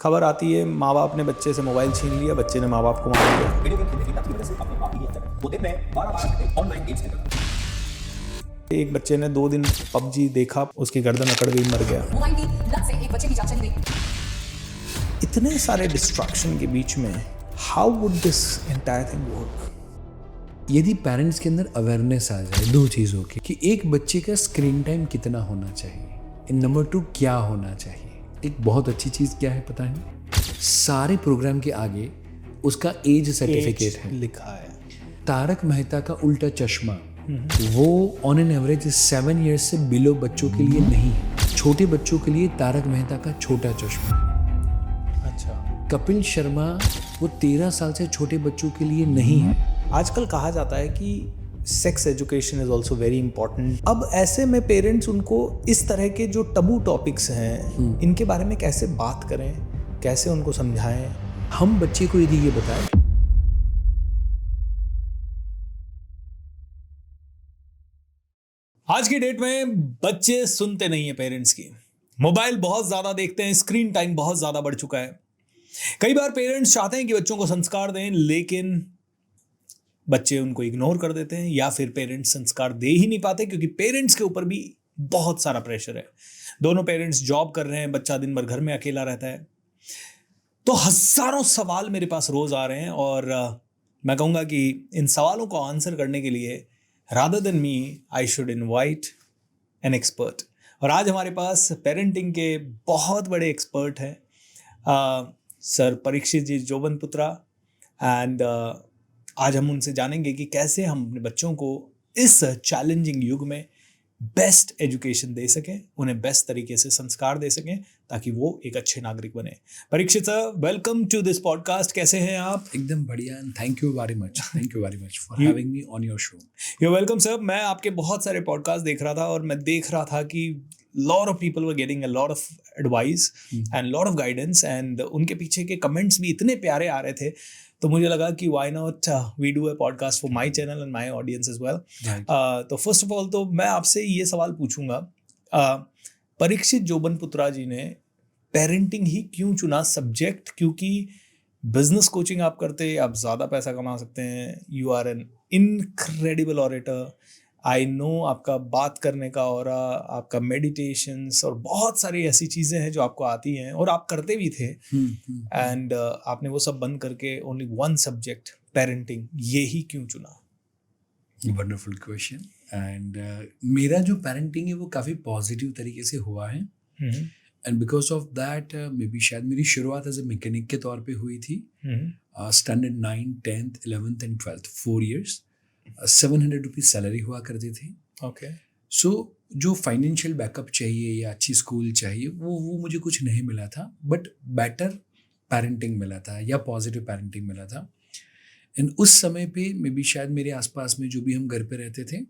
खबर आती है माँ बाप ने बच्चे से मोबाइल छीन लिया, बच्चे ने माँ बाप को मार दिया। वीडियो गेम खेलने की लत की वजह से अपने आप ही हत्या कर। वो दिन में 12 घंटे ऑनलाइन गेम्स खेलता था। एक बच्चे ने 2 दिन पबजी देखा, उसकी गर्दन अकड़ गई, मर गया। मोबाइल की लत से एक बच्चे की जान चली गई। इतने सारे डिस्ट्रैक्शन के बीच में how would this entire thing work? यदि पेरेंट्स के अंदर अवेयरनेस आ जाए दो चीज़ों की कि एक बच्चे का स्क्रीन टाइम कितना होना चाहिए, नंबर 2 क्या होना चाहिए। एक बहुत अच्छी चीज़ क्या है पता है, सारे प्रोग्राम के आगे उसका एज सर्टिफिकेट है लिखा है। तारक मेहता का उल्टा चश्मा वो ऑन एन एवरेज 7 ईयर्स से बिलो बच्चों के लिए नहीं है। छोटे बच्चों के लिए तारक मेहता का छोटा चश्मा है। अच्छा, कपिल शर्मा वो 13 साल से छोटे बच्चों के लिए नहीं है। आजकल कहा जाता है कि sex education is also very important. अब ऐसे में पेरेंट्स उनको इस तरह के जो टबू टॉपिक्स हैं इनके बारे में कैसे बात करें, कैसे उनको समझाएं? हम बच्चे को यदि ये बताएं आज की डेट में बच्चे सुनते नहीं है पेरेंट्स की। मोबाइल बहुत ज्यादा देखते हैं, स्क्रीन टाइम बहुत ज्यादा बढ़ चुका है। कई बार पेरेंट्स चाहते हैं कि बच्चों को संस्कार दें, लेकिन बच्चे उनको इग्नोर कर देते हैं या फिर पेरेंट्स संस्कार दे ही नहीं पाते क्योंकि पेरेंट्स के ऊपर भी बहुत सारा प्रेशर है। दोनों पेरेंट्स जॉब कर रहे हैं, बच्चा दिन भर घर में अकेला रहता है। तो हजारों सवाल मेरे पास रोज आ रहे हैं और मैं कहूँगा कि इन सवालों को आंसर करने के लिए rather than me I should invite an expert. और आज हमारे पास पेरेंटिंग के बहुत बड़े एक्सपर्ट हैं, सर परीक्षित जी जोबनपुत्रा। एंड आज हम उनसे जानेंगे कि कैसे हम अपने बच्चों को इस चैलेंजिंग युग में बेस्ट एजुकेशन दे सकें, उन्हें बेस्ट तरीके से संस्कार दे सकें ताकि वो एक अच्छे नागरिक बने। Parikshit sir, welcome to this podcast. कैसे हैं आप? एकदम बढ़िया and thank you very much for having me on your show. You welcome sir. मैं आपके बहुत सारे पॉडकास्ट देख रहा था और मैं देख रहा था कि lot of people were getting a lot of advice and lot of guidance and उनके पीछे के कमेंट्स भी इतने प्यारे आ रहे थे, तो मुझे लगा कि why not we do a podcast for my channel and my audience as well. तो फर्स्ट ऑफ ऑल तो मैं आपसे ये सवाल पूछूंगा, परीक्षित जोबनपुत्रा जी ने पेरेंटिंग ही क्यों चुना सब्जेक्ट? क्योंकि बिजनेस कोचिंग आप करते, आप ज़्यादा पैसा कमा सकते हैं, you are an incredible orator. I know आपका बात करने का ऑरा, आपका मेडिटेशंस और बहुत सारी ऐसी चीज़ें हैं जो आपको आती हैं और आप करते भी थे। एंड आपने वो सब बंद करके ओनली वन सब्जेक्ट पेरेंटिंग, ये ही क्यों चुना? Wonderful question. एंड मेरा जो पेरेंटिंग है वो काफ़ी पॉजिटिव तरीके से हुआ है and because of that maybe शायद मेरी शुरुआत एज ए मैकेनिक के तौर पे हुई थी। Standard 9, 10th, 11th and 12th 4 years 700 rupees salary हुआ करती थी। ओके। सो जो फाइनेंशियल बैकअप चाहिए या अच्छी स्कूल चाहिए वो मुझे कुछ नहीं मिला था, बट बेटर पेरेंटिंग मिला था या पॉजिटिव पेरेंटिंग मिला था। एंड उस समय पे मे बी शायद मेरे आसपास में जो भी हम घर पे रहते थे,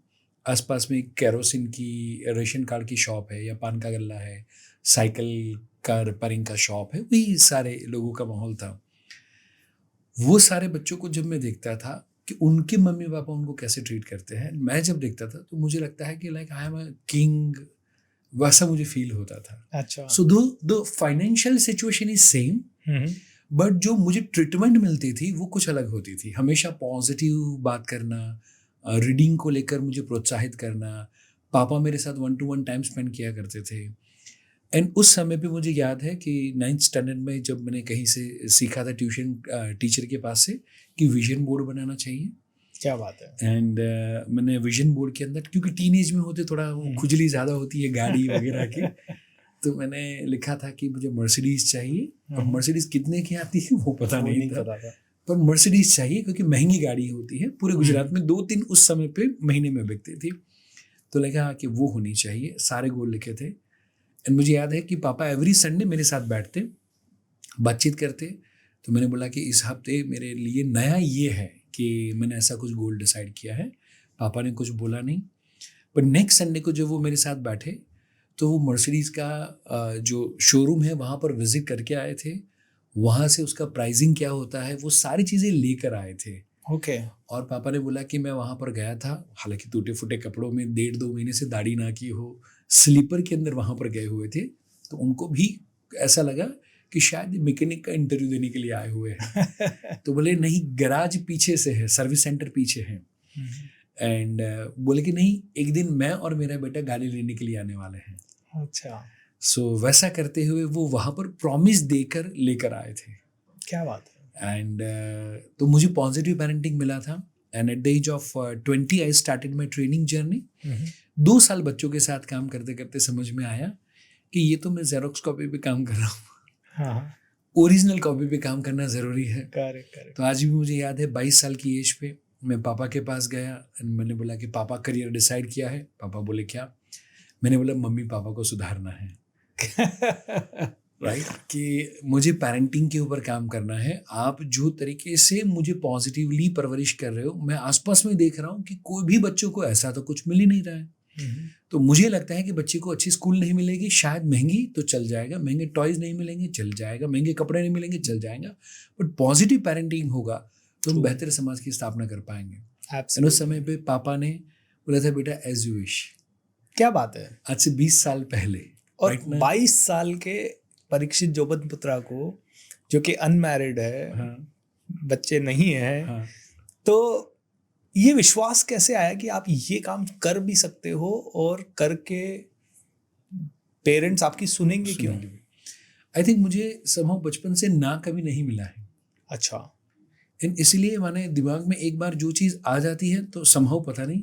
आसपास में केरोसिन की रेशन कार्ड की शॉप है या पान का गल्ला है, साइकिल का रिपेयरिंग का शॉप है, वही सारे लोगों का माहौल था। वो सारे बच्चों को जब मैं देखता था कि उनके मम्मी पापा उनको कैसे ट्रीट करते हैं, मैं जब देखता था तो मुझे लगता है कि like I am a king, वैसा मुझे फील होता था। अच्छा। So the financial situation is same, but जो मुझे ट्रीटमेंट मिलती थी वो कुछ अलग होती थी। हमेशा पॉजिटिव बात करना, रीडिंग को लेकर मुझे प्रोत्साहित करना, पापा मेरे साथ 1-to-1 टाइम स्पेंड किया करते थे। एंड उस समय पे मुझे याद है कि 9th स्टैंडर्ड में जब मैंने कहीं से सीखा था ट्यूशन टीचर के पास से कि विजन बोर्ड बनाना चाहिए। क्या बात है। एंड मैंने विजन बोर्ड के अंदर, क्योंकि टीनेज में होते थोड़ा खुजली ज़्यादा होती है गाड़ी वगैरह की, तो मैंने लिखा था कि मुझे मर्सिडीज चाहिए। अब मर्सिडीज कितने की आती है वो पता नहीं था, पर मर्सिडीज चाहिए क्योंकि महंगी गाड़ी होती है। पूरे गुजरात में 2-3 उस समय पे महीने में बिकती थी, तो लगा कि वो होनी चाहिए। सारे गोल लिखे थे। एंड मुझे याद है कि पापा एवरी संडे मेरे साथ बैठते, बातचीत करते। तो मैंने बोला कि इस हफ्ते मेरे लिए नया ये है कि मैंने ऐसा कुछ गोल डिसाइड किया है। पापा ने कुछ बोला नहीं, पर नेक्स्ट संडे को जब वो मेरे साथ बैठे तो वो मर्सिडीज़ का जो शोरूम है वहाँ पर विजिट करके आए थे। वहाँ से उसका प्राइसिंग क्या होता है वो सारी चीज़ें लेकर आए थे। ओके। और पापा ने बोला कि मैं वहाँ पर गया था, हालांकि टूटे फूटे कपड़ों में, 1.5-2 महीने से दाढ़ी ना की हो, स्लीपर के अंदर वहाँ पर गए हुए थे। तो उनको भी ऐसा लगा कि शायद मैकेनिक का इंटरव्यू देने के लिए आए हुए हैं। तो बोले नहीं, गैराज पीछे से है, सर्विस सेंटर पीछे है। एंड बोले कि नहीं, एक दिन मैं और मेरा बेटा गाड़ी लेने के लिए आने वाले हैं। अच्छा, सो वैसा करते हुए वो वहाँ पर प्रॉमिस देकर लेकर आए थे। क्या बात है। एंड तो मुझे पॉजिटिव पेरेंटिंग मिला था। And at the age of 20 I started my training journey. 2 साल बच्चों के साथ काम करते करते समझ में आया कि ये तो मैं जेरोक्स कॉपी पे काम कर रहा हूँ, हाँ, ओरिजिनल कॉपी पे काम करना ज़रूरी है। करेक्ट। तो आज भी मुझे याद है, 22 साल की एज पे मैं पापा के पास गया एंड मैंने बोला कि पापा करियर डिसाइड किया है। पापा बोले क्या? मैंने बोला मम्मी पापा को सुधारना है। राइट कि मुझे पेरेंटिंग के ऊपर काम करना है। आप जो तरीके से मुझे पॉजिटिवली परवरिश कर रहे हो, मैं आसपास में देख रहा हूँ कि कोई भी बच्चों को ऐसा तो कुछ मिल ही नहीं रहा है। तो मुझे लगता है कि बच्चे को अच्छी स्कूल नहीं मिलेगी, शायद महंगी तो चल जाएगा, महंगे टॉयज नहीं मिलेंगे चल जाएगा, महंगे कपड़े नहीं मिलेंगे चल जाएगा, बट पॉजिटिव पेरेंटिंग होगा तो हम बेहतर समाज की स्थापना कर पाएंगे। उस समय पे पापा ने बोला था बेटा एज यू विश। क्या बात है। आज से 20 साल पहले। और right ना? 22 साल के परीक्षित जोबन पुत्रा को, जो कि अनमैरिड है, हाँ, बच्चे नहीं है, हाँ। तो ये विश्वास कैसे आया कि आप ये काम कर भी सकते हो और करके पेरेंट्स आपकी सुनेंगे क्यों? आई थिंक मुझे समहाउ बचपन से ना कभी नहीं मिला है। अच्छा, इसलिए माने दिमाग में एक बार जो चीज़ आ जाती है तो समहाउ पता नहीं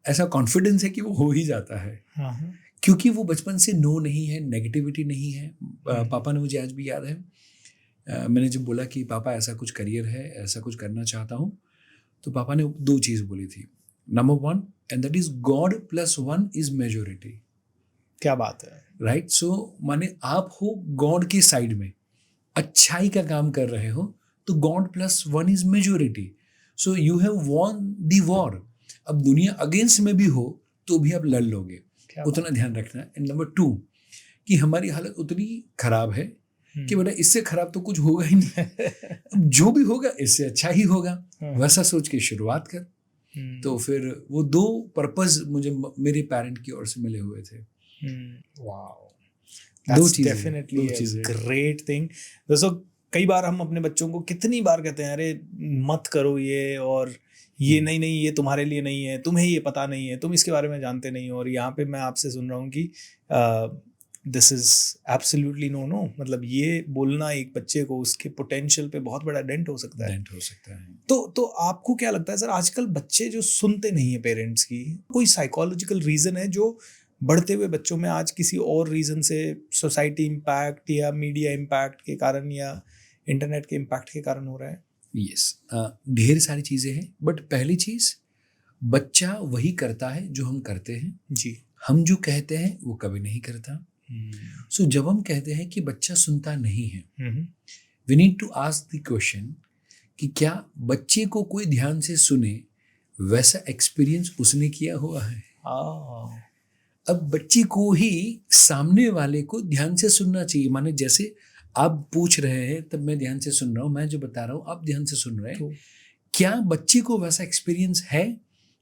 ऐसा कॉन्फिडेंस है कि वो हो ही जाता है। हाँ, क्योंकि वो बचपन से नो नहीं है, नेगेटिविटी नहीं है। पापा ने, मुझे आज भी याद है, मैंने जब बोला कि पापा ऐसा कुछ करियर है, ऐसा कुछ करना चाहता हूँ, तो पापा ने 2 चीज़ बोली थी। Number 1 and that is God + 1 is majority. क्या बात है। राइट, सो माने आप हो गॉड के साइड में, अच्छाई का काम कर रहे हो, तो God + 1 is majority. So you have won the war. अब दुनिया अगेंस्ट में भी हो तो भी आप लड़ लोगे, उतना ध्यान रखना। एंड नंबर 2 कि हमारी हालत उतनी खराब है कि बेटा इससे खराब तो कुछ होगा ही नहीं। अब जो भी होगा इससे अच्छा ही होगा, वैसा सोच के शुरुआत कर। तो फिर वो 2 पर्पस मुझे मेरे पेरेंट की ओर से मिले हुए थे। वाओ, दो दैट्स चीजें, डेफिनेटली दो चीजें। Great thing. दोस्तों, कई बार हम अपने बच्चों को कितनी बार कहते हैं अरे मत करो ये, और ये नहीं ये तुम्हारे लिए नहीं है, तुम्हें ये पता नहीं है, तुम इसके बारे में जानते नहीं हो। और यहाँ पे मैं आपसे सुन रहा हूँ कि दिस इज एब्सोल्युटली नो। मतलब ये बोलना एक बच्चे को उसके पोटेंशियल पे बहुत बड़ा डेंट हो सकता है। तो आपको क्या लगता है सर, आजकल बच्चे जो सुनते नहीं है पेरेंट्स की, कोई साइकोलॉजिकल रीजन है जो बढ़ते हुए बच्चों में आज किसी और रीजन से, सोसाइटी इम्पैक्ट या मीडिया इम्पैक्ट के कारण या इंटरनेट के इम्पैक्ट के कारण हो रहा है? यस, ढेर सारी चीज़ें हैं, बट पहली चीज़, बच्चा वही करता है जो हम करते हैं जी। हम जो कहते हैं वो कभी नहीं करता। सो जब हम कहते हैं कि बच्चा सुनता नहीं है, we need to ask the question कि क्या बच्चे को कोई ध्यान से सुने वैसा एक्सपीरियंस उसने किया हुआ है? अब बच्चे को ही सामने वाले को ध्यान से सुनना चाहिए। माने जैसे आप पूछ रहे हैं तब मैं ध्यान से सुन रहा हूँ, मैं जो बता रहा हूँ आप ध्यान से सुन रहे हैं। क्या बच्चे को वैसा एक्सपीरियंस है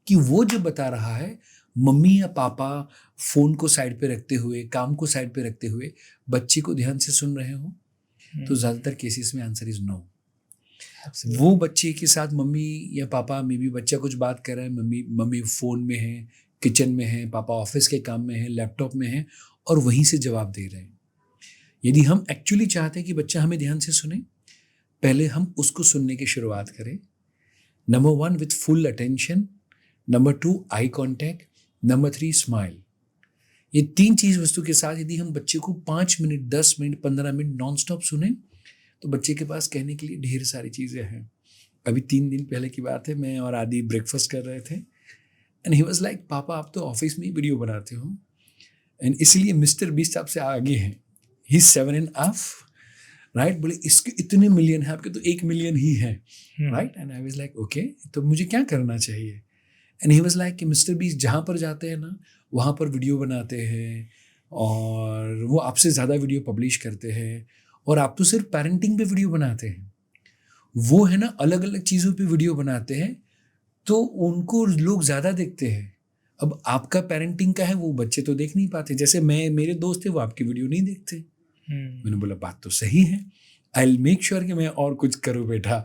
कि वो जो बता रहा है, मम्मी या पापा फोन को साइड पे रखते हुए, काम को साइड पे रखते हुए बच्चे को ध्यान से सुन रहे हो? तो ज़्यादातर केसेस में आंसर इज नो। वो बच्चे के साथ मम्मी या पापा, मे बी बच्चा कुछ बात कर रहा है, मम्मी फ़ोन में है, किचन में है, पापा ऑफिस के काम में है, लैपटॉप में है, और वहीं से जवाब दे रहे हैं। यदि हम एक्चुअली चाहते हैं कि बच्चा हमें ध्यान से सुने, पहले हम उसको सुनने की शुरुआत करें। Number 1 with full attention, number 2 eye contact, number 3 smile. ये 3 चीज़ वस्तु के साथ यदि हम बच्चे को 5 minute, 10 minute, 15 minute non stop सुने तो बच्चे के पास कहने के लिए ढेर सारी चीज़ें हैं। अभी 3 दिन पहले की बात है, मैं और आदि ब्रेकफास्ट कर रहे थे एंड ही वाज लाइक, पापा आप तो ऑफिस में ही वीडियो बनाते हो एंड इसलिए मिस्टर बीस्ट आपसे आगे हैं, ही 7.5, राइट। बोले इसके इतने मिलियन है, आपके तो 1 मिलियन ही है, right. And I was like okay, तो मुझे क्या करना चाहिए? एंड ही वाज लाइक कि मिस्टर बीस्ट जहाँ पर जाते हैं ना, वहाँ पर वीडियो बनाते हैं और वो आपसे ज़्यादा वीडियो पब्लिश करते हैं, और आप तो सिर्फ पेरेंटिंग पे वीडियो बनाते हैं, वो है ना अलग अलग चीज़ों पे वीडियो बनाते हैं, तो उनको लोग ज़्यादा देखते हैं। अब आपका पेरेंटिंग का है, वो बच्चे तो देख नहीं पाते। जैसे मेरे दोस्त थे, वो आपकी वीडियो नहीं देखते, मैंने बोला बात तो सही है, आई विल मेक श्योर कि मैं और कुछ करूँ बेटा।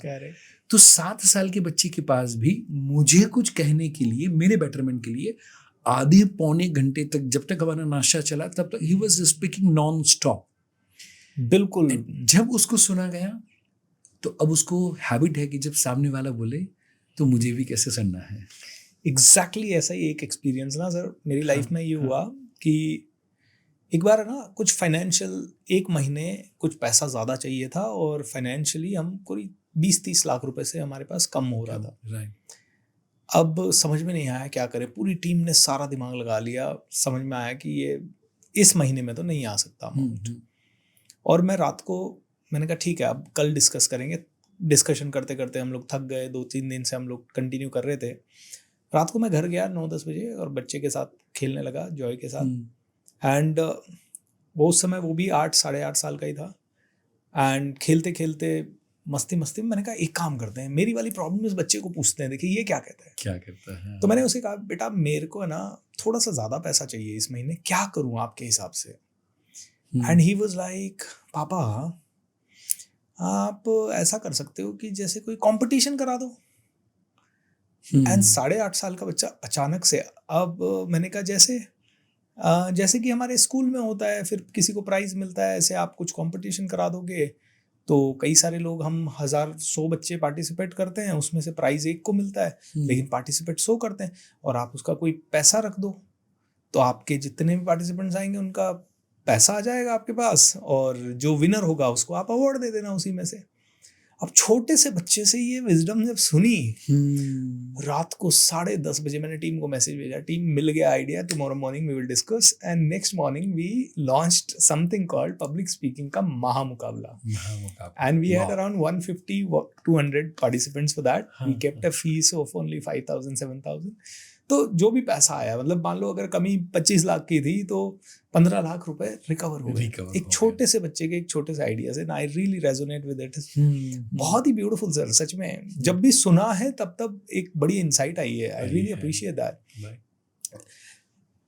तो 7 साल के बच्चे के पास भी मुझे कुछ कहने के लिए, मेरे बेटरमेंट के लिए आधे पौने घंटे तक, जब तक हमारा नाश्ता चला तब तक he was speaking non stop. बिल्कुल। जब उसको सुना गया तो अब उसको हैबिट है कि जब सामने वाला बोले तो मुझे भी कैसे सुनना है। एग्जैक्टली ऐसा ही एक एक्सपीरियंस ना सर मेरी लाइफ में ये हुआ कि एक बार ना कुछ फाइनेंशियल, एक महीने कुछ पैसा ज़्यादा चाहिए था और फाइनेंशियली हम कोई 20-30 लाख रुपए से हमारे पास कम हो रहा था। राइट। अब समझ में नहीं आया क्या करें, पूरी टीम ने सारा दिमाग लगा लिया, समझ में आया कि ये इस महीने में तो नहीं आ सकता अमाउंट। और मैं रात को मैंने कहा ठीक है अब कल डिस्कस करेंगे। डिस्कशन करते करते हम लोग थक गए, 2-3 दिन से हम लोग कंटिन्यू कर रहे थे। रात को मैं घर गया 9-10 बजे और बच्चे के साथ खेलने लगा, जॉय के साथ। एंड वो उस समय वो भी 8 साढ़े 8 साल का ही था। एंड खेलते खेलते मस्ती मस्ती में मैंने कहा एक काम करते हैं, मेरी वाली प्रॉब्लम इस बच्चे को पूछते हैं, देखिए ये क्या कहता है। क्या करता है? तो मैंने उसे कहा बेटा मेरे को है ना थोड़ा सा ज़्यादा पैसा चाहिए इस महीने, क्या करूँ आपके हिसाब से। एंड ही वाज लाइक पापा आप ऐसा कर सकते हो कि जैसे कोई कंपटीशन करा दो। एंड 8.5 साल का बच्चा अचानक से, अब मैंने कहा जैसे कि हमारे स्कूल में होता है, फिर किसी को प्राइज मिलता है, ऐसे आप कुछ कंपटीशन करा दोगे तो कई सारे लोग, हम 1,000-100 बच्चे पार्टिसिपेट करते हैं, उसमें से प्राइज एक को मिलता है, लेकिन पार्टिसिपेट 100 करते हैं, और आप उसका कोई पैसा रख दो तो आपके जितने भी पार्टिसिपेंट्स आएंगे उनका पैसा आ जाएगा आपके पास, और जो विनर होगा उसको आप अवार्ड दे देना उसी में से। अब छोटे से बच्चे से ये विजडम जब सुनी, रात को 10:30 बजे मैंने टीम को मैसेज भेजा, टीम मिल गया idea, tomorrow morning we will discuss. And next morning we launched something called public speaking का महामुकाबला। And we had around 150-200 participants for that. We kept a fees of only 5,000-7,000। तो जो भी पैसा आया, मतलब मान लो अगर कमी 25 लाख की थी तो 15 लाख रुपए रिकवर हो गए एक छोटे से बच्चे के एक छोटे से आइडिया से। I really resonate with it. बहुत ही ब्यूटीफुल सर, सच में जब भी सुना है तब एक बड़ी इंसाइट आई है। I really appreciate that.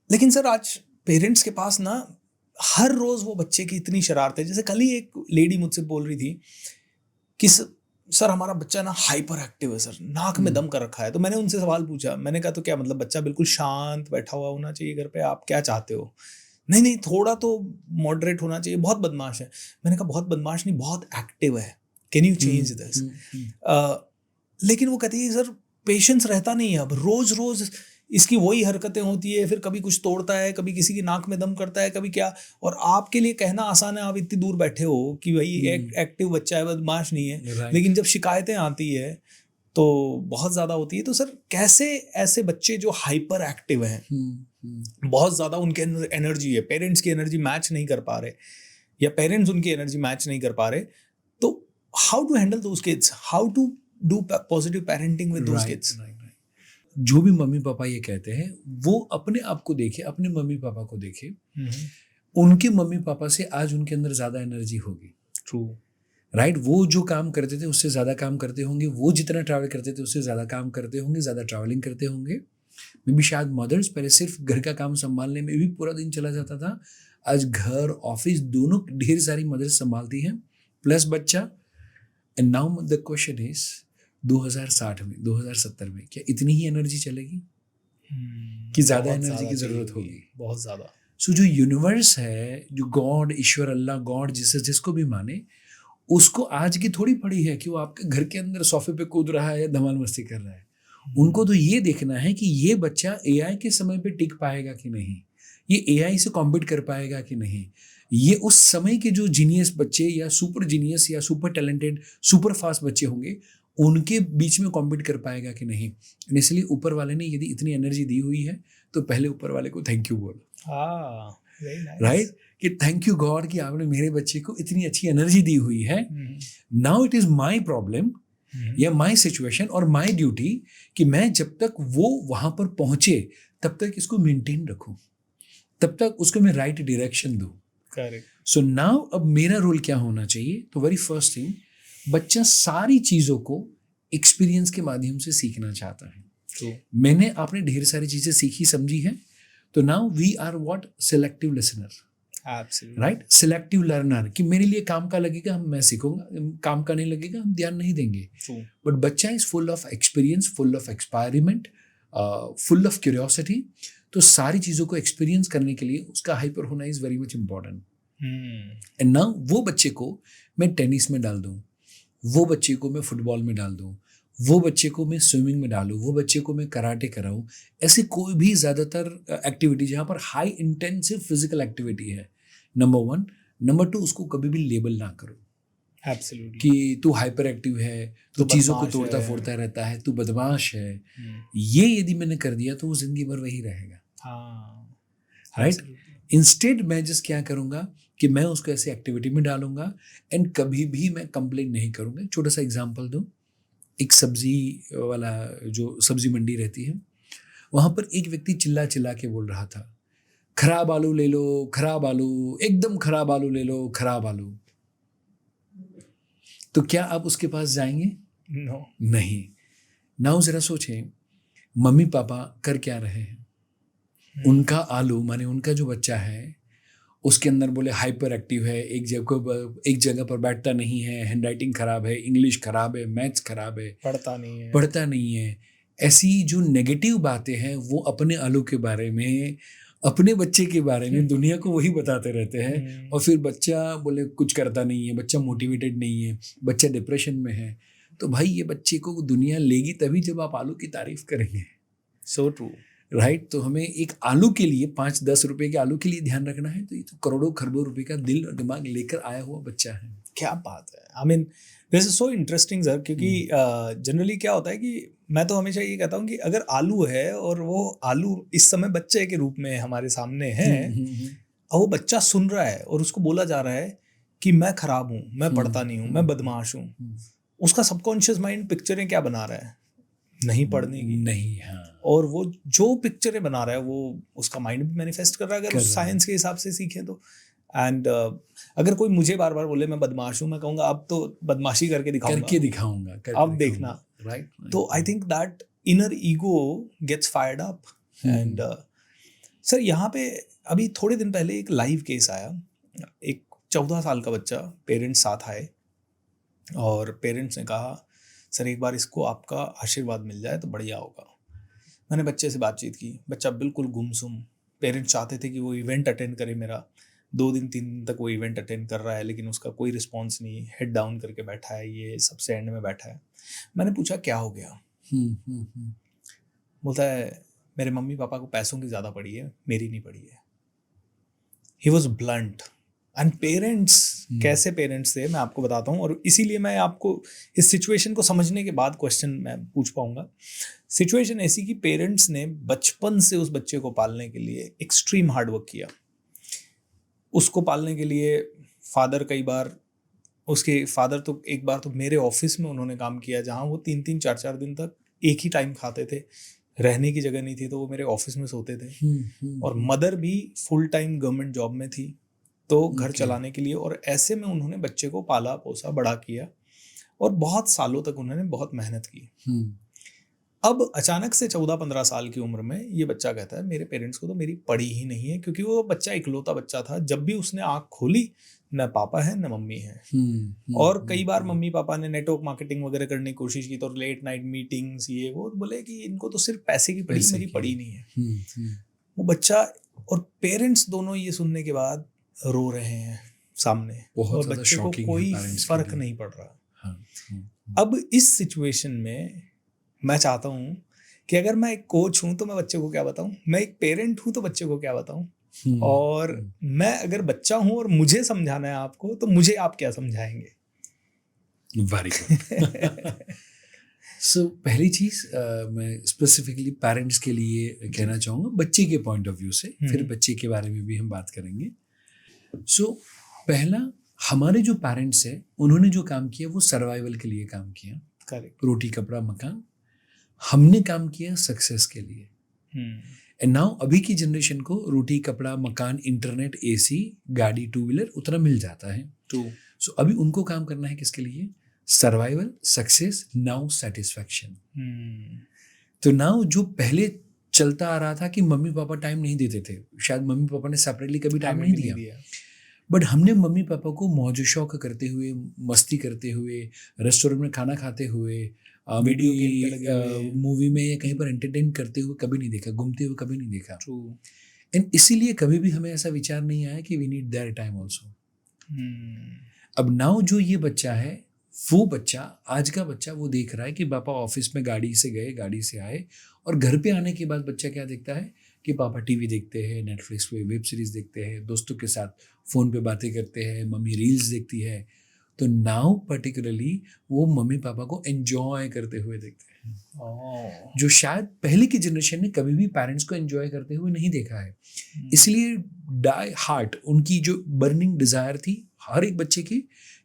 लेकिन सर आज पेरेंट्स के पास ना हर रोज वो बच्चे की इतनी शरारत है। जैसे कल ही एक लेडी मुझसे बोल रही थी कि सर हमारा बच्चा ना हाइपर एक्टिव है सर, नाक में दम कर रखा है। तो मैंने उनसे सवाल पूछा, मैंने कहा तो क्या मतलब बच्चा बिल्कुल शांत बैठा हुआ होना चाहिए घर पे, आप क्या चाहते हो? नहीं थोड़ा तो मॉडरेट होना चाहिए, बहुत बदमाश है। मैंने कहा बहुत बदमाश नहीं, बहुत एक्टिव है, कैन यू चेंज दिस? लेकिन वो कहती है सर पेशेंस रहता नहीं है, अब रोज रोज इसकी वही हरकतें होती है, फिर कभी कुछ तोड़ता है, कभी किसी की नाक में दम करता है, कभी क्या। और आपके लिए कहना आसान है, आप इतनी दूर बैठे हो कि भाई एक्टिव बच्चा है, बदमाश नहीं है, लेकिन जब शिकायतें आती है तो बहुत ज़्यादा होती है। तो सर कैसे ऐसे बच्चे जो हाइपर एक्टिव हैं, बहुत ज़्यादा उनके अंदर एनर्जी है, पेरेंट्स की एनर्जी मैच नहीं कर पा रहे, या पेरेंट्स उनकी एनर्जी मैच नहीं कर पा रहे, तो how to handle those kids, how to do positive parenting with those kids? जो भी मम्मी पापा ये कहते हैं वो अपने आप को देखे, अपने मम्मी पापा को देखे। उनके मम्मी पापा से आज उनके अंदर ज़्यादा एनर्जी होगी। True, right. वो जो काम करते थे उससे ज़्यादा काम करते होंगे, वो जितना ट्रैवल करते थे उससे ज़्यादा काम करते होंगे, ज़्यादा ट्रैवलिंग करते होंगे। मे बी शायद मदर्स पहले सिर्फ घर का काम संभालने में भी पूरा दिन चला जाता था, आज घर ऑफिस दोनों ढेर सारी मदर्स संभालती हैं प्लस बच्चा। And now the question is 2060 में 2070 में क्या इतनी ही एनर्जी चलेगी कि ज़्यादा एनर्जी की ज़रूरत होगी? बहुत ज़्यादा। सो जो यूनिवर्स है, जो गॉड, ईश्वर, अल्लाह, गॉड, जिसको भी माने, उसको आज की थोड़ी पड़ी है कि वो आपके घर के अंदर सोफे पे कूद रहा है या धमाल मस्ती कर रहा है। उनको तो ये देखना है कि ये बच्चा एआई के समय पे टिक पाएगा कि नहीं, ये एआई से कॉम्पीट कर पाएगा कि नहीं, ये उस समय के जो जीनियस बच्चे या सुपर जीनियस या सुपर टैलेंटेड सुपर फास्ट बच्चे होंगे उनके बीच में कॉम्पीट कर पाएगा कि नहीं। इसलिए ऊपर वाले ने यदि इतनी एनर्जी दी हुई है तो पहले ऊपर वाले को थैंक यू बोलो। राइट, कि थैंक यू गॉड कि आपने मेरे बच्चे को इतनी अच्छी एनर्जी दी हुई है। Now it is my problem या माई सिचुएशन और माई ड्यूटी कि मैं जब तक वो वहां पर पहुंचे तब तक इसको मेंटेन रखूं, तब तक उसको मैं राइट डायरेक्शन दूं। करेक्ट। सो नाउ अब मेरा रोल क्या होना चाहिए? तो वेरी फर्स्ट थिंग, बच्चा सारी चीज़ों को एक्सपीरियंस के माध्यम से सीखना चाहता है। मैंने आपने ढेर सारी चीज़ें सीखी समझी है, तो now we are what? Selective listener. Absolutely right. Selective learner कि मेरे लिए काम का लगेगा मैं सीखूंगा, काम का नहीं लगेगा हम ध्यान नहीं देंगे. ट्रू. बट बच्चा is full of experience, full of experiment, full of curiosity. तो सारी चीज़ों को एक्सपीरियंस करने के लिए उसका हाइपर होना is very much important. And now वो बच्चे को मैं टेनिस में डाल दूँ, वो बच्चे को मैं फुटबॉल में डाल दूँ, वो बच्चे को मैं स्विमिंग में डालूँ, वो बच्चे को मैं कराटे कराऊँ, ऐसी कोई भी ज़्यादातर एक्टिविटी जहाँ पर हाई इंटेंसिव फिजिकल एक्टिविटी है, नंबर 1. नंबर 2, उसको कभी भी लेबल ना करो एब्सोल्युटली कि तू हाइपर एक्टिव है, तू चीज़ों को बदमाश तोड़ता है। फोड़ता रहता है, तू बदमाश है. ये यदि मैंने कर दिया तो वो जिंदगी भर वही रहेगा. हाँ राइट. इंस्टेड मैं जस्ट क्या करूँगा कि मैं उसको ऐसी एक्टिविटी में डालूंगा एंड कभी भी मैं कंप्लेन नहीं करूँगा. छोटा सा एग्जांपल दूँ, एक सब्जी वाला जो सब्जी मंडी रहती है वहाँ पर एक व्यक्ति चिल्ला चिल्ला के बोल रहा था, खराब आलू ले लो, खराब आलू, एकदम खराब आलू ले लो, खराब आलू. तो क्या आप उसके पास जाएंगे? नो. नहीं. नाउ जरा सोचें, मम्मी पापा कर क्या रहे हैं? उनका आलू माने उनका जो बच्चा है उसके अंदर बोले हाइपर एक्टिव है, एक जगह पर बैठता नहीं है, हैंडराइटिंग खराब है, इंग्लिश खराब है, मैथ्स खराब है, पढ़ता नहीं है. ऐसी जो नेगेटिव बातें हैं वो अपने आलू के बारे में, अपने बच्चे के बारे में दुनिया को वही बताते रहते हैं. और फिर बच्चा बोले कुछ करता नहीं है, बच्चा मोटिवेटेड नहीं है, बच्चा डिप्रेशन में है. तो भाई ये बच्चे को दुनिया लेगी तभी जब आप आलू की तारीफ करेंगे. So true. राइट. तो हमें एक आलू के लिए 5-10 रुपए के आलू के लिए ध्यान रखना है, तो ये तो करोड़ों खरबों रुपए का दिल और दिमाग लेकर आया हुआ बच्चा है. क्या बात है. I mean this is so interesting sir, क्योंकि जनरली क्या होता है कि मैं तो हमेशा ये कहता हूँ कि अगर आलू है और वो आलू इस समय बच्चे के रूप में हमारे सामने है और वो बच्चा सुन रहा है और उसको बोला जा रहा है कि मैं खराब हूँ, मैं पढ़ता नहीं हूँ, मैं बदमाश हूँ, उसका सबकॉन्शियस माइंड पिक्चरें क्या बना रहा है? नहीं पढ़ने की. नहीं. हाँ. और वो जो पिक्चरें बना रहा है वो उसका माइंड भी मैनिफेस्ट कर रहा है, अगर उस साइंस के हिसाब से सीखें तो. एंड अगर कोई मुझे बार बार बोले मैं बदमाश हूँ, मैं कहूँगा अब तो बदमाशी करके दिखाऊंगा, अब देखना. राइट. तो I think that inner ego gets fired up. And sir यहाँ पे अभी थोड़े दिन पहले एक लाइव केस आया. एक 14 साल का बच्चा, पेरेंट्स साथ आए और पेरेंट्स ने कहा सर एक बार इसको आपका आशीर्वाद मिल जाए तो बढ़िया होगा. मैंने बच्चे से बातचीत की, बच्चा बिल्कुल गुमसुम. पेरेंट्स चाहते थे कि वो इवेंट अटेंड करे मेरा. 2 दिन 3 दिन तक वो इवेंट अटेंड कर रहा है लेकिन उसका कोई रिस्पॉन्स नहीं, हेड डाउन करके बैठा है, ये सबसे एंड में बैठा है. मैंने पूछा क्या हो गया? बोलता है मेरे मम्मी पापा को पैसों की ज़्यादा पड़ी है, मेरी नहीं पड़ी है. He was blunt. And parents कैसे पेरेंट्स थे मैं आपको बताता हूँ, और इसीलिए मैं आपको इस सिचुएशन को समझने के बाद क्वेश्चन मैं पूछ पाऊंगा. सिचुएशन ऐसी कि पेरेंट्स ने बचपन से उस बच्चे को पालने के लिए एक्सट्रीम हार्ड वर्क किया. उसको पालने के लिए उसके फादर तो एक बार तो मेरे ऑफिस में उन्होंने काम किया, जहाँ वो 3-3 4-4 दिन तक एक ही टाइम खाते थे, रहने की जगह नहीं थी तो वो मेरे ऑफिस में सोते थे. और मदर भी फुल टाइम गवर्नमेंट जॉब में थी तो घर चलाने के लिए, और ऐसे में उन्होंने बच्चे को पाला पोसा बड़ा किया और बहुत सालों तक उन्होंने बहुत मेहनत की. अब अचानक से 14-15 साल की उम्र में ये बच्चा कहता है मेरे पेरेंट्स को तो मेरी पड़ी ही नहीं है, क्योंकि वो बच्चा इकलौता बच्चा था. जब भी उसने आँख खोली न पापा है न मम्मी है. और कई बार मम्मी पापा ने नेटवर्क मार्केटिंग वगैरह करने की कोशिश की तो लेट नाइट मीटिंग्स ये वो, बोले कि इनको तो सिर्फ पैसे की पड़ी, मेरी पड़ी नहीं है. वो बच्चा और पेरेंट्स दोनों ये सुनने के बाद रो रहे हैं सामने, और बच्चे को कोई फर्क नहीं पड़ रहा. अब इस सिचुएशन में मैं चाहता हूँ कि अगर मैं एक कोच हूँ तो मैं बच्चे को क्या बताऊँ, मैं एक पेरेंट हूँ तो बच्चे को क्या बताऊँ, और मैं अगर बच्चा हूँ और मुझे समझाना है आपको तो मुझे आप क्या समझाएंगे? Very good. सो पहली चीज़ मैं स्पेसिफिकली पेरेंट्स के लिए कहना चाहूँगा, बच्चे के पॉइंट ऑफ व्यू से, फिर बच्चे के बारे में भी हम बात करेंगे. सो पहला, हमारे जो पेरेंट्स हैं उन्होंने जो काम किया वो सर्वाइवल के लिए काम किया. करेक्ट. रोटी कपड़ा मकान. हमने काम किया सक्सेस के लिए. एंड नाउ अभी की जनरेशन को रोटी कपड़ा मकान इंटरनेट एसी गाड़ी 2 व्हीलर उतना मिल जाता है. सो अभी उनको काम करना है किसके लिए? Survival, success, now satisfaction. तो नाउ जो पहले चलता आ रहा था कि मम्मी पापा टाइम नहीं देते थे, शायद मम्मी पापा ने सेपरेटली कभी टाइम नहीं दिया, बट हमने मम्मी पापा को मौज शौक करते हुए, मस्ती करते हुए, रेस्टोरेंट में खाना खाते हुए, वीडियो गेम पे लगे हुए, मूवी में या कहीं पर एंटरटेन करते हुए कभी नहीं देखा, घूमते हुए कभी नहीं देखा। एंड इसीलिए कभी भी हमें ऐसा विचार नहीं आया कि we need their time also. अब नाउ जो ये बच्चा है, वो बच्चा, आज का बच्चा, वो देख रहा है कि पापा ऑफिस में गाड़ी से गए, गाड़ी से आए, और घर पे आने के बाद बच्चा क्या देखता है कि पापा टीवी देखते हैं, नेटफ्लिक्स पे वेब सीरीज देखते हैं, दोस्तों के साथ फ़ोन पे बातें करते हैं, मम्मी रील्स देखती है। तो नाउ पर्टिकुलरली वो मम्मी पापा को एंजॉय करते हुए देखते हैं, जो शायद पहले की जनरेशन ने कभी भी पेरेंट्स को एंजॉय करते हुए नहीं देखा है। इसलिए डाई हार्ट उनकी जो बर्निंग डिज़ायर थी हर एक बच्चे की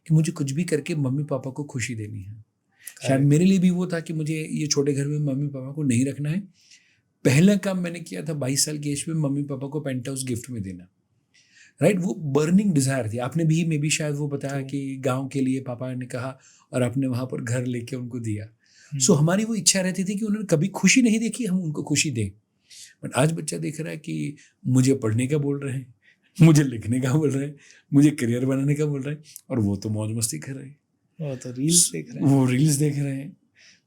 कि मुझे कुछ भी करके मम्मी पापा को खुशी देनी है। शायद मेरे लिए भी वो था कि मुझे ये छोटे घर में मम्मी पापा को नहीं रखना है। पहला काम मैंने किया था 22 साल की एज में मम्मी पापा को पेंट हाउस गिफ्ट में देना, राइट। वो बर्निंग डिज़ायर थी। आपने भी मे बी शायद वो बताया कि गांव के लिए पापा ने कहा और आपने वहाँ पर घर लेके उनको दिया। सो हमारी वो इच्छा रहती थी कि उन्होंने कभी खुशी नहीं देखी, हम उनको खुशी दें। बट आज बच्चा देख रहा है कि मुझे पढ़ने का बोल रहे हैं, मुझे लिखने का बोल रहे हैं, मुझे करियर बनाने का बोल रहे हैं, और वो तो मौज मस्ती कर रहे हैं, वो तो रील्स देख रहे हैं, वो रील्स देख रहे हैं।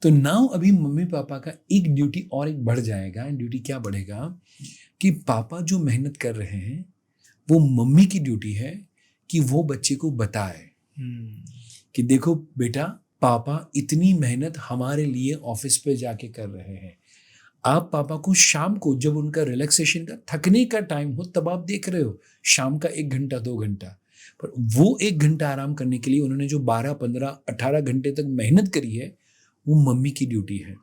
तो नाउ अभी मम्मी पापा का एक ड्यूटी और एक बढ़ जाएगा। एंड ड्यूटी क्या बढ़ेगा कि पापा जो मेहनत कर रहे हैं वो मम्मी की ड्यूटी है कि वो बच्चे को बताए कि देखो बेटा, पापा इतनी मेहनत हमारे लिए ऑफिस पे जाके कर रहे हैं। आप पापा को शाम को जब उनका रिलैक्सेशन का, थकने का टाइम हो, तब आप देख रहे हो शाम का 1 घंटा 2 घंटा, पर वो 1 घंटा आराम करने के लिए उन्होंने जो 12 15 18 घंटे तक मेहनत करी है, वो मम्मी की ड्यूटी है।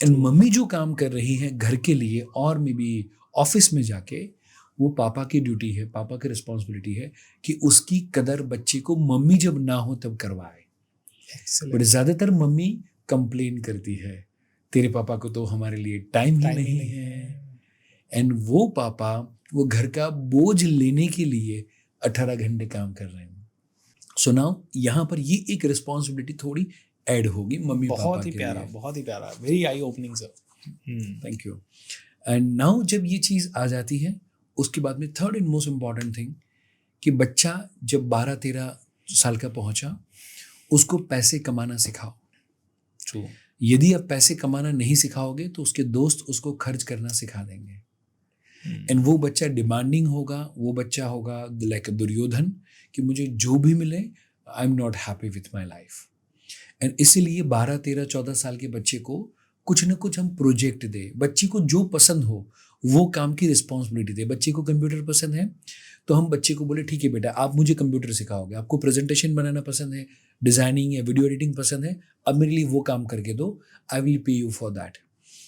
एंड मम्मी जो काम कर रही है घर के लिए और मे बी ऑफिस में जाके, वो पापा की ड्यूटी है, पापा की रिस्पॉन्सिबिलिटी है कि उसकी कदर बच्चे को मम्मी जब ना हो तब करवाए। बट ज़्यादातर मम्मी कंप्लेन करती है, तेरे पापा को तो हमारे लिए टाइम ही नहीं है। एंड वो पापा वो घर का बोझ लेने के लिए 18 घंटे काम कर रहे हैं। सो नाउ यहाँ पर ये एक रिस्पॉन्सिबिलिटी थोड़ी ऐड होगी मम्मी पापा बहुत ही के प्यारा, लिए। बहुत ही प्यारा, very I opening sir. Thank you. And now जब ये चीज़ आ जाती है, उसके बाद में third and most important thing कि बच्चा जब 12-13 साल का पहुंचा, उसको पैसे कमाना सिखाओ। ट्रू। यदि आप पैसे कमाना नहीं सिखाओगे तो उसके दोस्त उसको खर्च करना सिखा देंगे। एंड वो बच्चा डिमांडिंग होगा, वो बच्चा होगा लाइक दुर्योधन कि मुझे जो भी मिले, I am not happy with my life. And इसीलिए 12-13-14 साल के बच्चे को कुछ ना कुछ हम प्रोजेक्ट दे, बच्चे को जो पसंद हो वो काम की रिस्पॉन्सिबिलिटी दे। बच्चे को कंप्यूटर पसंद है तो हम बच्चे को बोले ठीक है बेटा, आप मुझे कंप्यूटर सिखाओगे, आपको प्रेजेंटेशन बनाना पसंद है, डिज़ाइनिंग या वीडियो एडिटिंग पसंद है, अब मेरे लिए वो काम करके दो, I will pay you for that.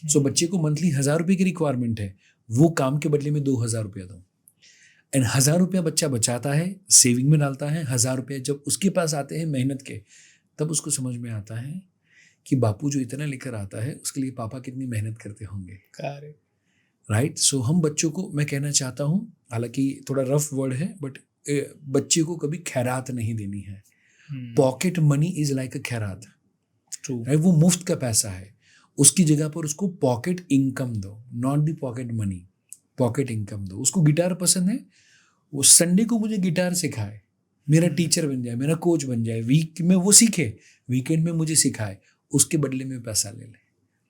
So बच्चे को मंथली 1000 रुपये की रिक्वायरमेंट है, वो काम के बदले में 2000 रुपया दो। एंड 1000 रुपया बच्चा बचाता है, सेविंग में डालता है। 1000 रुपया जब उसके पास आते हैं मेहनत के, तब उसको समझ में आता है कि बापू जो इतना लेकर आता है उसके लिए पापा कितनी मेहनत करते होंगे, राइट। सो हम बच्चों को, मैं कहना चाहता हूँ, हालांकि थोड़ा रफ वर्ड है, बट बच्चे को कभी खैरात नहीं देनी है। पॉकेट मनी इज लाइक अ खैरात, राइट। वो मुफ्त का पैसा है, उसकी जगह पर उसको पॉकेट इनकम दो, not the pocket money, pocket income दो। उसको गिटार पसंद है, वो संडे को मुझे गिटार सिखाए, मेरा टीचर बन जाए, मेरा कोच बन जाए, वीक में वो सीखे, वीकेंड में मुझे सिखाए, उसके बदले में पैसा ले ले।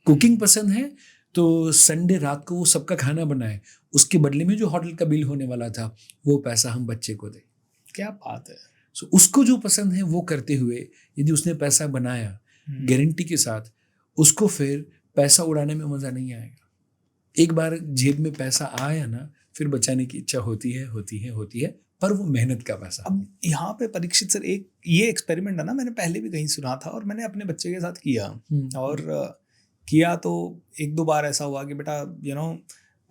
कुकिंग पसंद है तो संडे रात को वो सबका खाना बनाए, उसके बदले में जो होटल का बिल होने वाला था वो पैसा हम बच्चे को दें। क्या बात है। सो उसको जो पसंद है वो करते हुए यदि उसने पैसा बनाया गारंटी के साथ, उसको फिर पैसा उड़ाने में मज़ा नहीं आएगा। एक बार जेब में पैसा आया ना, फिर बचाने की इच्छा होती है, पर वो मेहनत का पैसा। अब यहाँ पे परीक्षित सर, एक ये एक्सपेरिमेंट है ना, मैंने पहले भी कहीं सुना था और मैंने अपने बच्चे के साथ किया। और किया तो 1-2 बार ऐसा हुआ कि बेटा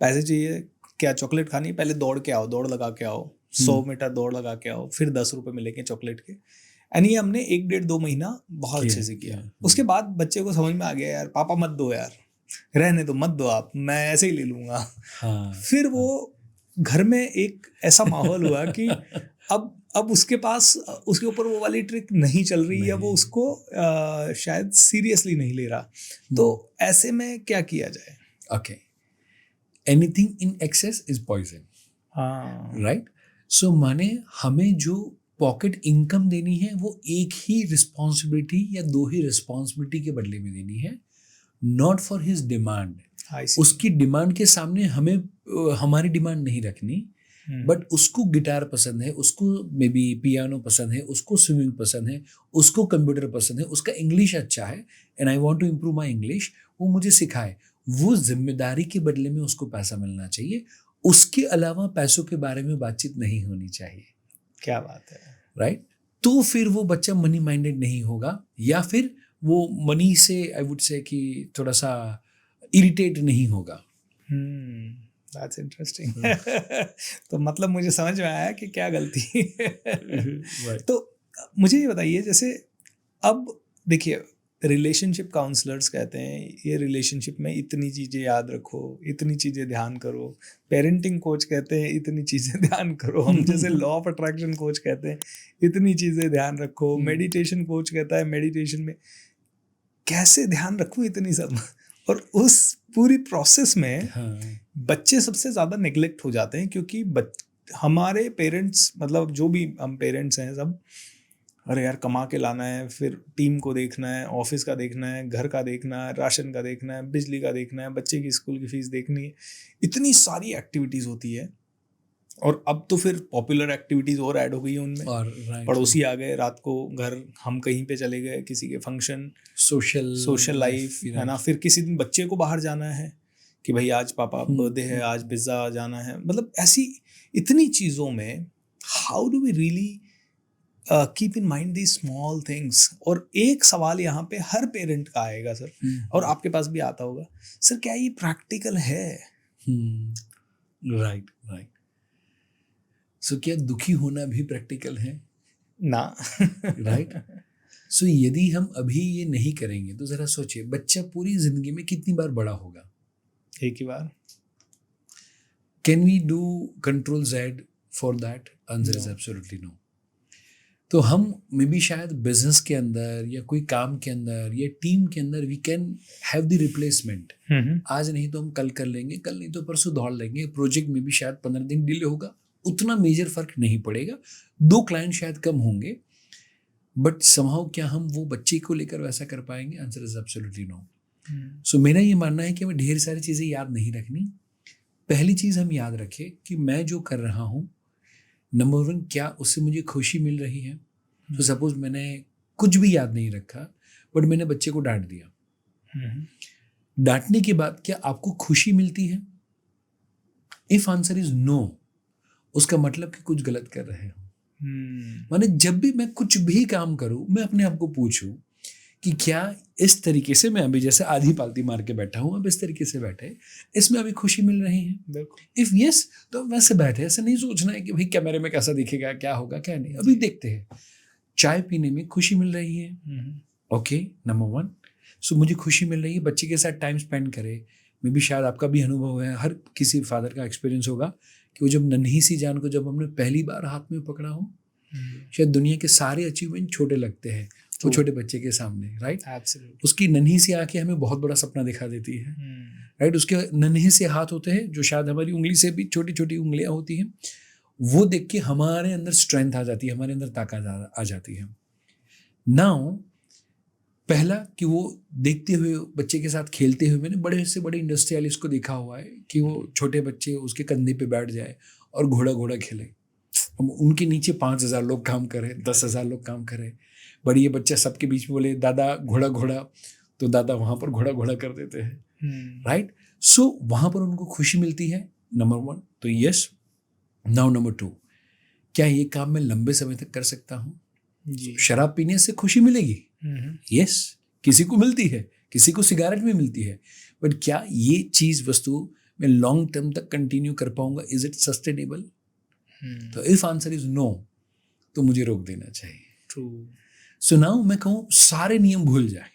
पैसे चाहिए क्या, चॉकलेट खानी, पहले दौड़ के आओ, दौड़ लगा के आओ, 100 मीटर दौड़ लगा के आओ, फिर 10 रुपये मिलेंगे चॉकलेट के। यानी ये हमने 1-1.5-2 महीना बहुत अच्छे से किया। उसके बाद बच्चे को समझ में आ गया, यार पापा मत दो, यार रहने दो, मत दो आप, मैं ऐसे ही ले लूँगा। फिर वो घर में एक ऐसा माहौल हुआ कि अब उसके पास, उसके ऊपर वो वाली ट्रिक नहीं चल रही है, वो उसको शायद सीरियसली नहीं ले रहा। तो ऐसे में क्या किया जाए? Okay, anything in excess is poison, हाँ राइट? सो माने हमें जो पॉकेट इनकम देनी है वो एक ही रिस्पॉन्सिबिलिटी या दो ही रिस्पॉन्सिबिलिटी के बदले में देनी है, not for his demand. I see. उसकी डिमांड के सामने हमें हमारी डिमांड नहीं रखनी, बट उसको गिटार पसंद है, उसको मे बी पियानो पसंद है, उसको स्विमिंग पसंद है, उसको कंप्यूटर पसंद है, उसका इंग्लिश अच्छा है and I want to improve my English, वो मुझे सिखाए। वो जिम्मेदारी के बदले में उसको पैसा मिलना चाहिए, उसके अलावा पैसों के बारे में बातचीत नहीं होनी चाहिए, क्या बात है। राइट? तो फिर वो बच्चा मनी माइंडेड नहीं होगा, या फिर वो मनी से आई वुड से कि थोड़ा सा इरिटेट नहीं होगा। That's interesting. तो मतलब मुझे समझ में आया कि क्या गलती है। Right. तो मुझे ये बताइए, जैसे अब देखिए रिलेशनशिप काउंसलर्स कहते हैं ये रिलेशनशिप में इतनी चीज़ें याद रखो, इतनी चीज़ें ध्यान करो। पेरेंटिंग कोच कहते हैं इतनी चीज़ें ध्यान करो। हम जैसे लॉ ऑफ अट्रैक्शन कोच कहते हैं इतनी चीज़ें ध्यान रखो। मेडिटेशन कोच कहता है मेडिटेशन में कैसे ध्यान रखूँ इतनी सब। और उस पूरी प्रोसेस में हाँ. बच्चे सबसे ज़्यादा नेग्लेक्ट हो जाते हैं, क्योंकि हमारे पेरेंट्स, मतलब जो भी हम पेरेंट्स हैं सब, अरे यार कमा के लाना है, फिर टीम को देखना है, ऑफिस का देखना है, घर का देखना है, राशन का देखना है, बिजली का देखना है, बच्चे की स्कूल की फीस देखनी है, इतनी सारी एक्टिविटीज़ होती है। और अब तो फिर पॉपुलर एक्टिविटीज़ और ऐड हो गई हैं उनमें, और पड़ोसी आ गए रात को घर, हम कहीं पे चले गए, किसी के फंक्शन, सोशल लाइफ है ना, फिर किसी दिन बच्चे को बाहर जाना है कि भाई आज पापा बर्थडे है, आज पिज़्ज़ा जाना है। मतलब ऐसी इतनी चीज़ों में how do we really keep in mind the small things. और एक सवाल यहाँ पे हर पेरेंट का आएगा सर, और आपके पास भी आता होगा, सर क्या ये प्रैक्टिकल है? Right right. सो क्या दुखी होना भी प्रैक्टिकल है ना? राइट? सो यदि हम अभी ये नहीं करेंगे तो जरा सोचिए बच्चा पूरी जिंदगी में कितनी बार बड़ा होगा? एक ही बार। Can we do control Z for that? Answer is absolutely no. तो हम मे बी शायद बिजनेस के अंदर या कोई काम के अंदर या टीम के अंदर we can have the replacement. आज नहीं तो हम कल कर लेंगे, कल नहीं तो परसों दौड़ लेंगे। प्रोजेक्ट में भी शायद 15 दिन डिले होगा, उतना मेजर फर्क नहीं पड़ेगा, 2 क्लाइंट शायद कम होंगे, बट समहाउ क्या हम वो बच्चे को लेकर वैसा कर पाएंगे? Answer is absolutely no. So मेरा ये मानना है कि हमें ढेर सारी चीज़ें याद नहीं रखनी। पहली चीज़ हम याद रखें कि मैं जो कर रहा हूँ, नंबर 1 क्या उससे मुझे खुशी मिल रही है? तो सपोज मैंने कुछ भी याद नहीं रखा बट मैंने बच्चे को डांट दिया, डांटने के बाद क्या आपको खुशी मिलती है? इफ आंसर इज नो, उसका मतलब कि कुछ गलत कर रहे हो। माने जब भी मैं कुछ भी काम करूं, मैं अपने आप को पूछूं कि क्या इस तरीके से, मैं अभी जैसे आधी पालती मार के बैठा हूं, अब इस तरीके से बैठे, इसमें अभी खुशी मिल रही है? बिल्कुल। इफ यस, तो वैसे बैठे, ऐसे नहीं सोचना है कि भाई कैमरे में कैसा दिखेगा, क्या होगा क्या नहीं, अभी देखते हैं। चाय पीने में खुशी मिल रही है, ओके, नंबर 1। सो मुझे खुशी मिल रही है, बच्चे के साथ टाइम स्पेंड करे। मे भी शायद आपका भी अनुभव है, हर किसी फादर का एक्सपीरियंस होगा कि वो जब नन्ही सी जान को जब हमने पहली बार हाथ में पकड़ा हो, शायद दुनिया के सारे अचीवमेंट छोटे लगते हैं वो छोटे बच्चे के सामने, राइट? एब्सोल्युटली। उसकी नन्ही सी आंखें हमें बहुत बड़ा सपना दिखा देती है, राइट? उसके नन्हे से हाथ होते हैं जो शायद हमारी उंगली से भी छोटी छोटी उंगलियां होती हैं, वो देख के हमारे अंदर स्ट्रेंथ आ जाती है, हमारे अंदर ताकत आ जाती है। नाउ पहला कि वो देखते हुए, बच्चे के साथ खेलते हुए, मैंने बड़े से बड़े इंडस्ट्रियलिस्ट को देखा हुआ है कि वो छोटे बच्चे उसके कंधे पे बैठ जाए और घोड़ा खेले। उनके नीचे 5,000 लोग काम करें, 10,000 लोग काम करें, बट ये बच्चा सबके बीच में बोले दादा घोड़ा, तो दादा वहाँ पर घोड़ा कर देते हैं, राइट? सो वहाँ पर उनको खुशी मिलती है, नंबर 1। तो यस। नाउ नंबर 2, क्या ये काम मैं लंबे समय तक कर सकता हूँ? जी। शराब पीने से खुशी मिलेगी? यस, किसी को मिलती है, किसी को सिगारेट में मिलती है, बट क्या ये चीज़ वस्तु मैं लॉन्ग टर्म तक कंटिन्यू कर पाऊंगा? Is it sustainable? तो इफ आंसर इज नो, तो मुझे रोक देना चाहिए। ट्रू। सो नाउ मैं कहूँ सारे नियम भूल जाए,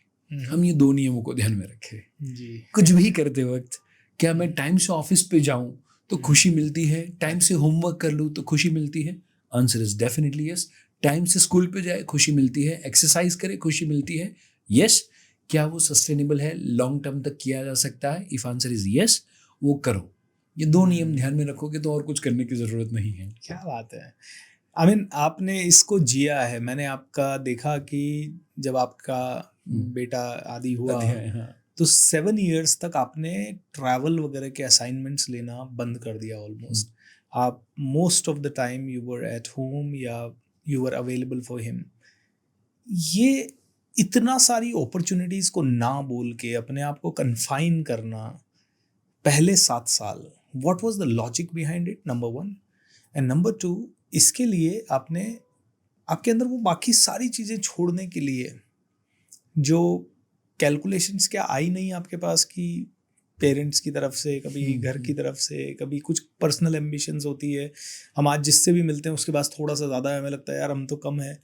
हम ये 2 नियमों को ध्यान में रखें। जी। कुछ भी करते वक्त क्या मैं टाइम से ऑफिस पे जाऊं तो खुशी मिलती है? टाइम से होमवर्क कर लूँ तो खुशी मिलती है? Answer is definitely yes. Time से स्कूल पे जाए खुशी मिलती है? एक्सरसाइज करे खुशी मिलती है? यस। क्या वो सस्टेनेबल है, लॉन्ग टर्म तक किया जा सकता है? इफ आंसर इज यस, वो करो। ये 2 नियम ध्यान में रखोगे तो और कुछ करने की ज़रूरत नहीं है। क्या बात है। आई मीन आपने इसको जिया है। मैंने आपका देखा कि जब आपका बेटा आदि हुआ अध्याय, हाँ। तो 7 इयर्स तक आपने ट्रैवल वगैरह के असाइनमेंट्स लेना बंद कर दिया ऑलमोस्ट। आप most of the time you were at home या you were available for him. ये इतना सारी अपॉर्चुनिटीज़ को ना बोल के अपने आप को कन्फाइन करना पहले 7 साल, what was the logic behind it, number 1। And number 2, इसके लिए आपने आपके अंदर वो बाकी सारी चीज़ें छोड़ने के लिए जो कैलकुलेशंस क्या आई नहीं आपके पास कि पेरेंट्स की तरफ से, कभी घर की तरफ से, कभी कुछ पर्सनल एम्बिशंस होती है। हम आज जिससे भी मिलते हैं उसके पास थोड़ा सा ज़्यादा है, हमें लगता है यार हम तो कम है,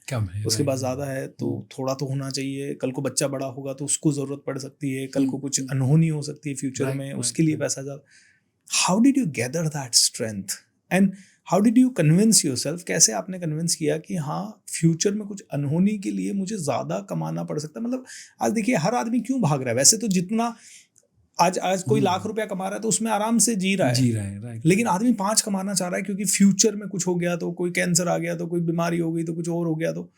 उसके पास ज़्यादा है तो थोड़ा तो होना चाहिए। कल को बच्चा बड़ा होगा तो उसको ज़रूरत पड़ सकती है, कल को कुछ अनहोनी हो सकती है फ्यूचर में, उसके लिए पैसा ज़्यादा। How did you gather that strength and how did you convince yourself? कैसे आपने कन्विंस किया कि हाँ फ्यूचर में कुछ अनहोनी के लिए मुझे ज़्यादा कमाना पड़ सकता है? मतलब आज देखिए हर आदमी क्यों भाग रहा है, वैसे तो जितना आज कोई लाख रुपया कमा रहा है तो उसमें आराम से जी रहा है, राइट। लेकिन आदमी 5 कमाना चाह रहा है क्योंकि फ्यूचर में कुछ हो गया तो, कोई कैंसर आ गया तो, कोई बीमारी हो गई तो, कुछ और हो गया तो।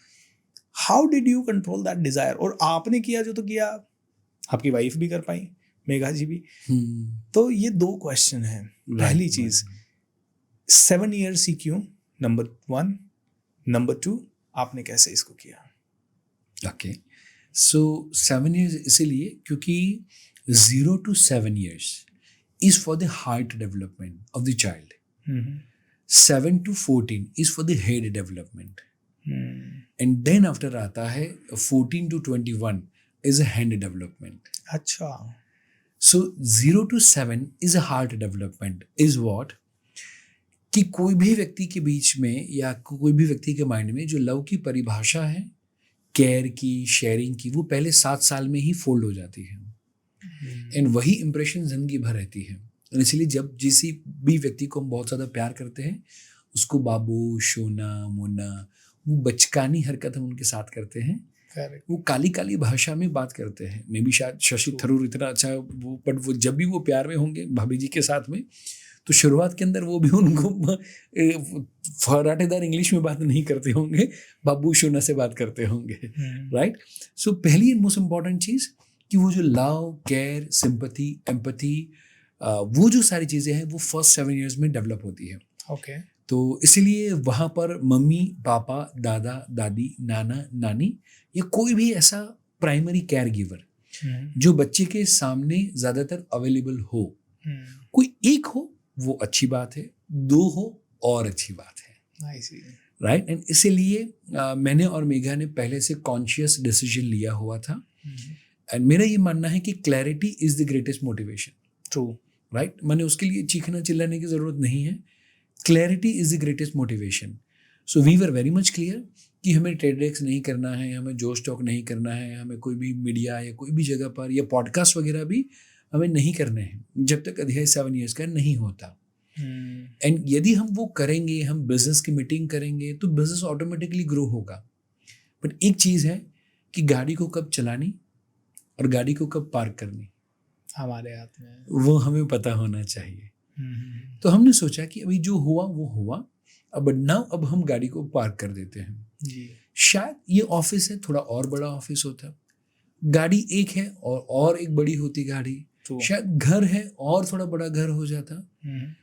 How did you control that desire? और आपने किया जो तो किया, आपकी वाइफ भी कर पाई, मेघा जी भी। तो ये 2 क्वेश्चन हैं। पहली चीज 7 ईयर्स ही क्यों, नंबर 1। नंबर 2, आपने कैसे इसको किया? ओके, सो 7 years इसीलिए क्योंकि 0 to 7 years is for the heart development of the child. 7 to 14 is for the head development. And then after आता है 14 to 21 is a hand development. अच्छा। So 0 to 7 is a heart development. Is what? कि कोई भी व्यक्ति के बीच में या कोई भी व्यक्ति के माइंड में जो लव की परिभाषा है, केयर की, शेयरिंग की, वो पहले 7 साल में ही फोल्ड हो जाती है। एंड वही इंप्रेशन जिंदगी भर रहती है। और इसलिए जब किसी भी व्यक्ति को हम बहुत ज़्यादा प्यार करते हैं, उसको बाबू, सोना, मोना, वो बचकानी हरकत हम उनके साथ करते हैं। Correct. वो काली काली भाषा में बात करते हैं। मे बी शायद शशि थरूर इतना अच्छा वो, बट वो जब भी वो प्यार में होंगे भाभी जी के साथ में, तो शुरुआत के अंदर वो भी उनको फराटेदार इंग्लिश में बात नहीं करते होंगे, बाबू सोना से बात करते होंगे, राइट। सो पहली एंड मोस्ट इम्पॉर्टेंट चीज़ कि वो जो लव, केयर, सिंपैथी, एम्पैथी, वो जो सारी चीज़ें हैं वो फर्स्ट 7 years में डेवलप होती है। ओके। तो इसलिए वहाँ पर मम्मी, पापा, दादा, दादी, नाना, नानी या कोई भी ऐसा प्राइमरी केयर गिवर जो बच्चे के सामने ज़्यादातर अवेलेबल हो, कोई एक हो वो अच्छी बात है, 2 हो और अच्छी बात है, राइट। एंड इसीलिए मैंने और मेघा ने पहले से कॉन्शियस डिसीजन लिया हुआ था। एंड मेरा ये मानना है कि clarity is the greatest motivation. True, right. मैंने उसके लिए चीखना चिल्लाने की ज़रूरत नहीं है। Clarity is the greatest motivation. So we were very much clear कि हमें टेडएक्स नहीं करना है, हमें जोश टॉक नहीं करना है, हमें कोई भी मीडिया या कोई भी जगह पर या पॉडकास्ट वगैरह भी हमें नहीं करने हैं जब तक अध्याय 7 years का नहीं होता। एंड यदि हम वो करेंगे, हम बिजनेस की मीटिंग करेंगे तो बिजनेस ऑटोमेटिकली ग्रो होगा। बट एक चीज़ है कि गाड़ी को कब चलानी और गाड़ी को कब पार्क करनी हमारे हाथ में, वो हमें पता होना चाहिए। तो हमने सोचा कि अभी जो हुआ वो हुआ, अब हम गाड़ी को पार्क कर देते हैं जी। शायद ये ऑफिस है, थोड़ा और बड़ा ऑफिस होता, गाड़ी एक है और एक बड़ी होती गाड़ी, शायद घर है और थोड़ा बड़ा घर हो जाता।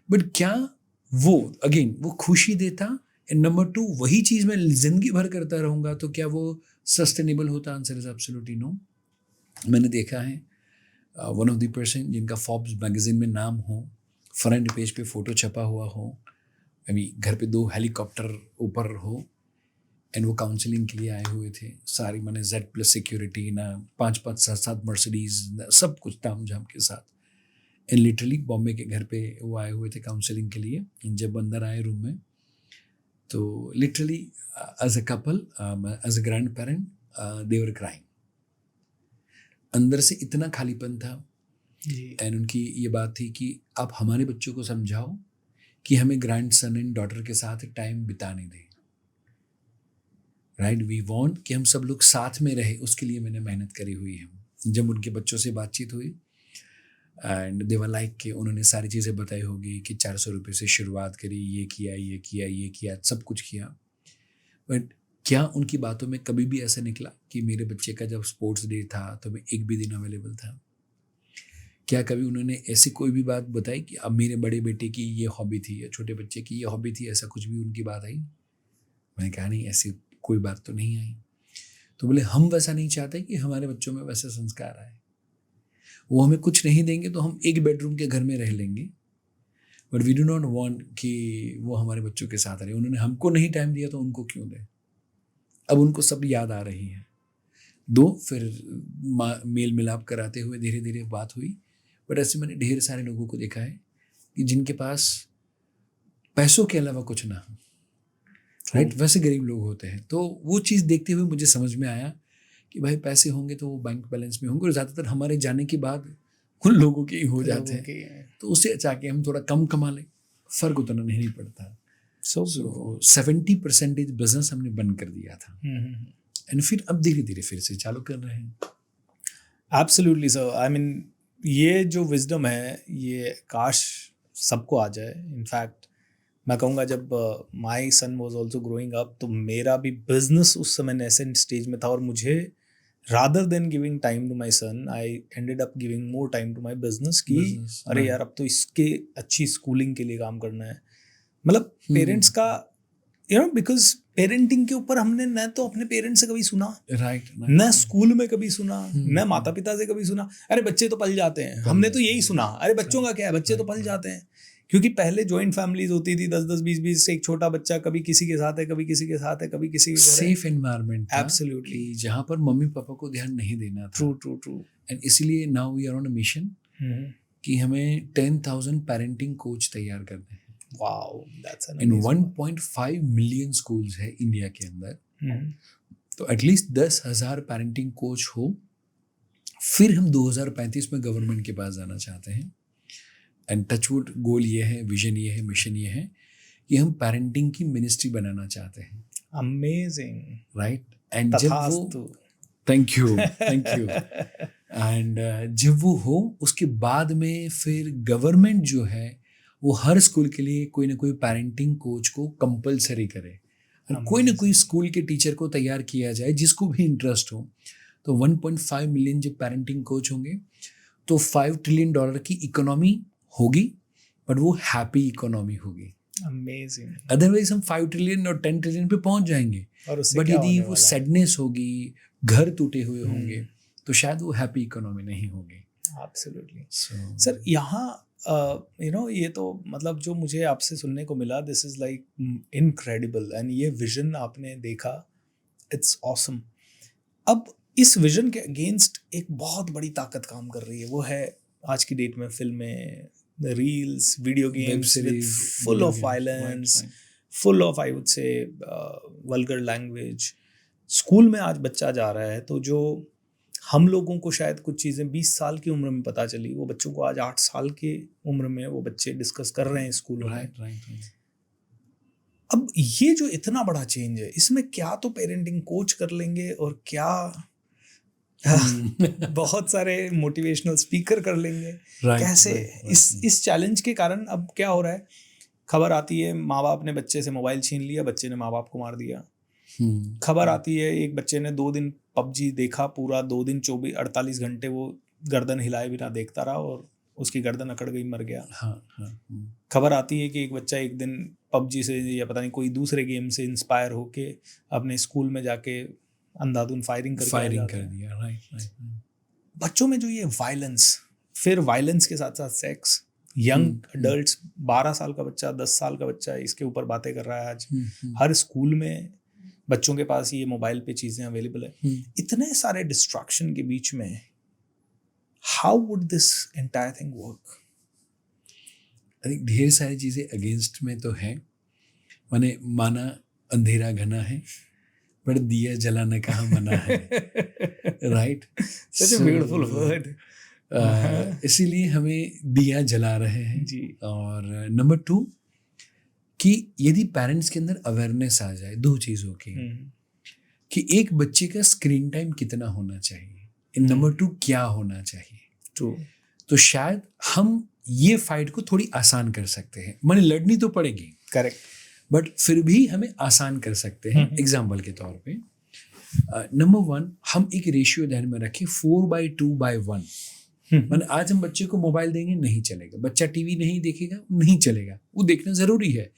बट क्या वो अगेन वो खुशी देता? एंड नंबर 2, वही चीज़ मैं जिंदगी भर करता रहूँगा तो क्या वो सस्टेनेबल होता? Answer is absolutely no. मैंने देखा है वन ऑफ द पर्सन जिनका फोर्ब्स मैगजीन में नाम हो, फ्रंट पेज पे फोटो छपा हुआ हो, अभी घर पे 2 हेलीकॉप्टर ऊपर हो, एंड वो काउंसलिंग के लिए आए हुए थे। सारी मैंने Z+ सिक्योरिटी ना, 5-5, 7-7 मर्सिडीज, सब कुछ ताम झाम के साथ। एंड लिटरली बॉम्बे के घर पे वो आए हुए थे काउंसलिंग के लिए। जब अंदर आए रूम में तो literally as a couple, as a grand parent, they were crying. अंदर से इतना खालीपन था। एंड उनकी ये बात थी कि आप हमारे बच्चों को समझाओ कि हमें ग्रैंड सन एंड डॉटर के साथ टाइम बिताने दें, राइट। वी वांट कि हम सब लोग साथ में रहे, उसके लिए मैंने मेहनत करी हुई है। जब उनके बच्चों से बातचीत हुई एंड दे वर लाइक कि उन्होंने सारी चीज़ें बताई होगी कि 400 रुपये से शुरुआत करी, ये किया ये किया ये किया, सब कुछ किया। बट क्या उनकी बातों में कभी भी ऐसा निकला कि मेरे बच्चे का जब स्पोर्ट्स डे था तो मैं एक भी दिन अवेलेबल था? क्या कभी उन्होंने ऐसी कोई भी बात बताई कि अब मेरे बड़े बेटे की ये हॉबी थी या छोटे बच्चे की ये हॉबी थी, ऐसा कुछ भी उनकी बात आई? मैंने कहा नहीं, ऐसी कोई बात तो नहीं आई। तो बोले हम वैसा नहीं चाहते कि हमारे बच्चों में वैसे संस्कार आए। वो हमें कुछ नहीं देंगे तो हम एक बेडरूम के घर में रह लेंगे, but we do not want कि वो हमारे बच्चों के साथ रहे। उन्होंने हमको नहीं टाइम दिया तो उनको क्यों दें? अब उनको सब याद आ रही है। फिर मेल मिलाप कराते हुए धीरे धीरे बात हुई। बट ऐसे मैंने ढेर सारे लोगों को देखा है कि जिनके पास पैसों के अलावा कुछ ना हो, राइट, वैसे गरीब लोग होते हैं। तो वो चीज़ देखते हुए मुझे समझ में आया कि भाई पैसे होंगे तो वो बैंक बैलेंस में होंगे, और ज़्यादातर हमारे जाने के बाद उन लोगों के ही हो जाते हैं। तो उससे अच्छा कि हम थोड़ा कम कमा लें, फ़र्क उतना नहीं पड़ता। सो 70% बिजनेस हमने बंद कर दिया था, एंड फिर अब धीरे धीरे फिर से चालू कर रहे हैं। Absolutely sir. आई मीन ये जो विजडम है ये काश सबको आ जाए। इनफैक्ट मैं कहूँगा जब माई son was also growing up तो मेरा भी बिजनेस उस समय नेसेंट स्टेज में था, और मुझे rather than giving time to my son I ended up giving more time to my business कि अरे यार अब तो इसके अच्छी स्कूलिंग के लिए काम करना है। मतलब पेरेंट्स का बिकॉज पेरेंटिंग के ऊपर हमने न तो अपने पेरेंट्स से कभी सुना, राइट, न स्कूल में कभी सुना, न माता पिता से कभी सुना। अरे बच्चे तो पल जाते हैं, हमने तो यही सुना, अरे बच्चों का क्या है, बच्चे तो पल जाते हैं। क्योंकि पहले जॉइंट फैमिलीज होती थी, 10-10, 20-20 से एक छोटा बच्चा कभी किसी के साथ है, कभी किसी के साथ है, कभी किसी के साथ है। सेफ एनवायरनमेंट, एब्सोल्युटली, जहाँ पर मम्मी पापा को ध्यान नहीं देना था। ट्रू। एंड इसलिए now we are on a mission कि हमें 10,000 पेरेंटिंग कोच तैयार करने हैं। Wow, that's an in amazing. 1.5 million schools है इंडिया के अंदर। तो एटलीस्ट 10,000 पेरेंटिंग कोच हो। फिर हम 2035 में गवर्नमेंट के पास जाना चाहते हैं। एंड टचवुड गोल ये है, विजन ये है, मिशन ये है कि हम पेरेंटिंग की मिनिस्ट्री बनाना चाहते हैं। Amazing, right. एंड जब वो थैंक यू एंड जब वो हो उसके बाद में फिर गवर्नमेंट जो है वो हर स्कूल के लिए कोई ना कोई पेरेंटिंग कोच को कंपलसरी करे, और कोई ना कोई स्कूल के टीचर को तैयार किया जाए जिसको भी इंटरेस्ट हो। तो 1.5 मिलियन जब पेरेंटिंग कोच होंगे तो $5 ट्रिलियन की इकोनॉमी होगी, बट वो हैप्पी इकोनॉमी होगी। अमेजिंग। अदरवाइज हम 5 ट्रिलियन और 10 ट्रिलियन पे पहुंच जाएंगे, बट यदि वो सैडनेस होगी, घर टूटे हुए होंगे, तो शायद वो हैप्पी इकोनॉमी नहीं होगी। एब्सोल्युटली। सर यहाँ ये तो मतलब जो मुझे आपसे सुनने को मिला, this is like incredible, and ये विजन आपने देखा, इट्स ऑसम। अब इस विजन के अगेंस्ट एक बहुत बड़ी ताकत काम कर रही है, वो है आज की डेट में फिल्में, reels, video games full of violence, full of I would say vulgar language. School में आज बच्चा जा रहा है तो जो हम लोगों को शायद कुछ चीज़ें 20 साल की उम्र में पता चली, वो बच्चों को आज 8 साल की उम्र में वो बच्चे डिस्कस कर रहे हैं स्कूलों में। अब ये जो इतना बड़ा चेंज है, इसमें क्या तो पेरेंटिंग कोच कर लेंगे और क्या बहुत सारे मोटिवेशनल स्पीकर कर लेंगे। कैसे इस चैलेंज के कारण अब क्या हो रहा है, खबर आती है माँ बाप ने बच्चे से मोबाइल छीन लिया, बच्चे ने माँ बाप को मार दिया। खबर आती है एक बच्चे ने 2 दिन PUBG देखा, पूरा 2 दिन 48 घंटे वो गर्दन हिलाए बिना देखता रहा और उसकी गर्दन अकड़ गई, मर गया। खबर आती है कि एक बच्चा एक दिन PUBG से या पता नहीं कोई दूसरे गेम से इंस्पायर होके अपने स्कूल में जाके अंधाधुन फायरिंग कर दिया। राइट। बच्चों में जो ये वायलेंस, फिर वायलेंस के साथ साथ सेक्स, यंग अडल्ट्स, 12 साल का बच्चा, 10 साल का बच्चा इसके ऊपर बातें कर रहा है आज। हर स्कूल में बच्चों के पास ये मोबाइल पे चीज़ें अवेलेबल है। इतने सारे डिस्ट्रैक्शन के बीच में how would this entire thing work? I think ढेर सारी चीज़ें अगेंस्ट में तो है। माने माना अंधेरा घना है पर दिया जलाने कहाँ मना है। Right, such a beautiful word. इसीलिए हमें दिया जला रहे हैं जी। और नंबर 2 कि यदि पेरेंट्स के अंदर अवेयरनेस आ जाए 2 चीज़ों की, कि एक बच्चे का स्क्रीन टाइम कितना होना चाहिए, नंबर 2 क्या होना चाहिए। ट्रू। तो शायद हम ये फाइट को थोड़ी आसान कर सकते हैं। मैंने लड़नी तो पड़ेगी, करेक्ट, बट फिर भी हमें आसान कर सकते हैं। एग्जाम्पल के तौर पे नंबर 1, हम एक रेशियो ध्यान में रखें 4/2/1। मैंने आज हम बच्चे को मोबाइल देंगे, नहीं चलेगा। बच्चा टीवी नहीं देखेगा, नहीं चलेगा। वो देखना जरूरी है,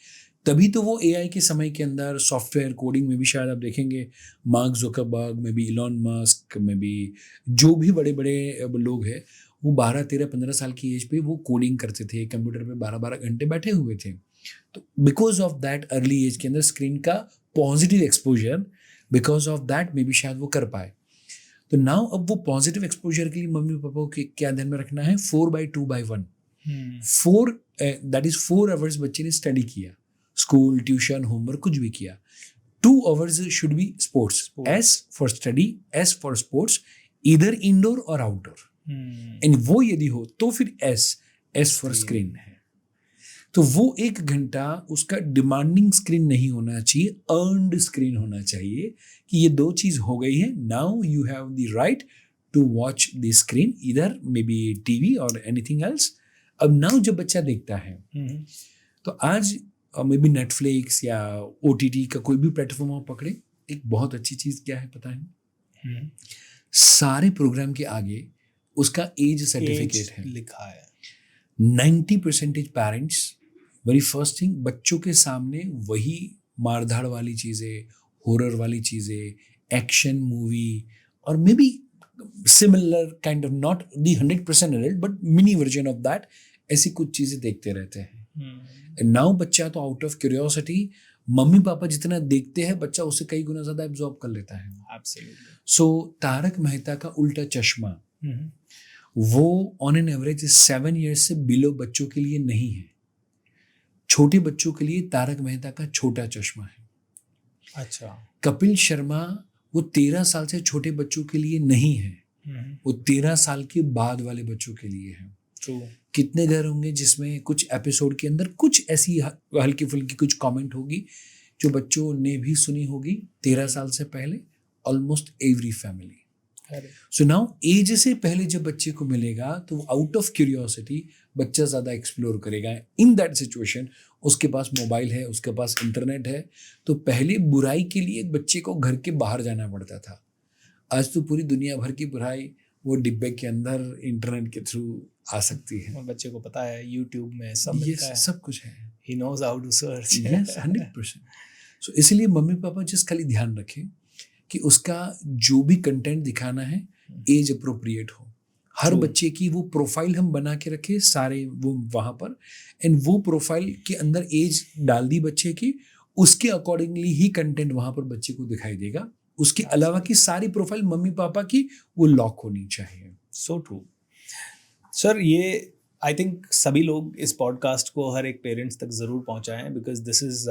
तभी तो वो एआई के समय के अंदर सॉफ्टवेयर कोडिंग में भी शायद आप देखेंगे मार्क जुकरबर्ग में भी, इलॉन मस्क में भी, जो भी बड़े बड़े लोग हैं वो 12, 13, 15 साल की एज पे वो कोडिंग करते थे, कंप्यूटर पे 12-12 घंटे बैठे हुए थे। तो because of that early age के अंदर स्क्रीन का positive exposure, because of that maybe शायद वो कर पाए। तो नाउ अब वो पॉजिटिव एक्सपोजर के लिए मम्मी पापा को क्या ध्यान में रखना है? 4/2/1। 4 दैट इज 4 आवर्स बच्चे ने स्टडी किया, स्कूल, ट्यूशन, होमवर्क कुछ भी किया। 2 hours should be sports. S for study, S for sports, इधर इंडोर और आउटडोर। एंड वो यदि हो तो फिर एस फॉर स्क्रीन है। तो वो 1 घंटा उसका डिमांडिंग स्क्रीन नहीं होना चाहिए, अर्नड स्क्रीन होना चाहिए कि ये 2 चीज हो गई है। Now you have the right to watch the screen, इधर मे बी टीवी और एनीथिंग एल्स। अब नाउ जब बच्चा देखता है तो आज मे बी नेटफ्लिक्स या OTT का कोई भी प्लेटफॉर्म आप पकड़े, एक बहुत अच्छी चीज क्या है पता है? सारे प्रोग्राम के आगे उसका एज सर्टिफिकेट है, लिखा है। 90% पेरेंट्स वेरी फर्स्ट थिंग बच्चों के सामने वही मारधाड़ वाली चीज़ें, हॉरर वाली चीज़ें, एक्शन मूवी और may be similar kind of, not the 100% adult but mini version of that, ऐसी कुछ चीज़ें देखते रहते हैं। एंड नाउ बच्चा तो out of curiosity mummy papa जितना देखते हैं बच्चा उससे कई गुना ज़्यादा एब्जॉर्ब कर लेता है। एब्सोल्युटली। सो तारक मेहता का उल्टा चश्मा वो ऑन एन एवरेज 7 ईयर्स से बिलो बच्चों के लिए नहीं है। छोटे बच्चों के लिए तारक मेहता का छोटा चश्मा है। अच्छा। कपिल शर्मा वो 13 साल से छोटे बच्चों के लिए नहीं है, वो 13 साल के बाद वाले बच्चों के लिए है। ट्रू। कितने घर होंगे जिसमें कुछ एपिसोड के अंदर कुछ ऐसी हल्की फुल्की कुछ कमेंट होगी जो बच्चों ने भी सुनी होगी 13 साल से पहले, almost every family. So now age से पहले जब बच्चे को मिलेगा तो आउट ऑफ क्यूरियोसिटी बच्चा ज़्यादा एक्सप्लोर करेगा। इन दैट सिचुएशन उसके पास मोबाइल है, उसके पास इंटरनेट है। तो पहले बुराई के लिए बच्चे को घर के बाहर जाना पड़ता था, आज तो पूरी दुनिया भर की बुराई वो डिब्बे के अंदर इंटरनेट के थ्रू आ सकती है। और बच्चे को पता है यूट्यूब में सब मिलता है, सब कुछ है। he knows how to search। Yes, 100%। सो इसलिए मम्मी पापा जिस खाली ध्यान रखें कि उसका जो भी कंटेंट दिखाना है एज अप्रोप्रिएट हो। हर बच्चे की वो प्रोफाइल हम बना के रखें सारे वो वहाँ पर, एंड वो प्रोफाइल के अंदर एज डाल दी बच्चे की, उसके अकॉर्डिंगली ही कंटेंट वहाँ पर बच्चे को दिखाई देगा। उसके अलावा की सारी प्रोफाइल मम्मी पापा की वो लॉक होनी चाहिए। So true sir. ये आई थिंक सभी लोग इस पॉडकास्ट को हर एक पेरेंट्स तक ज़रूर पहुंचाएं, because this is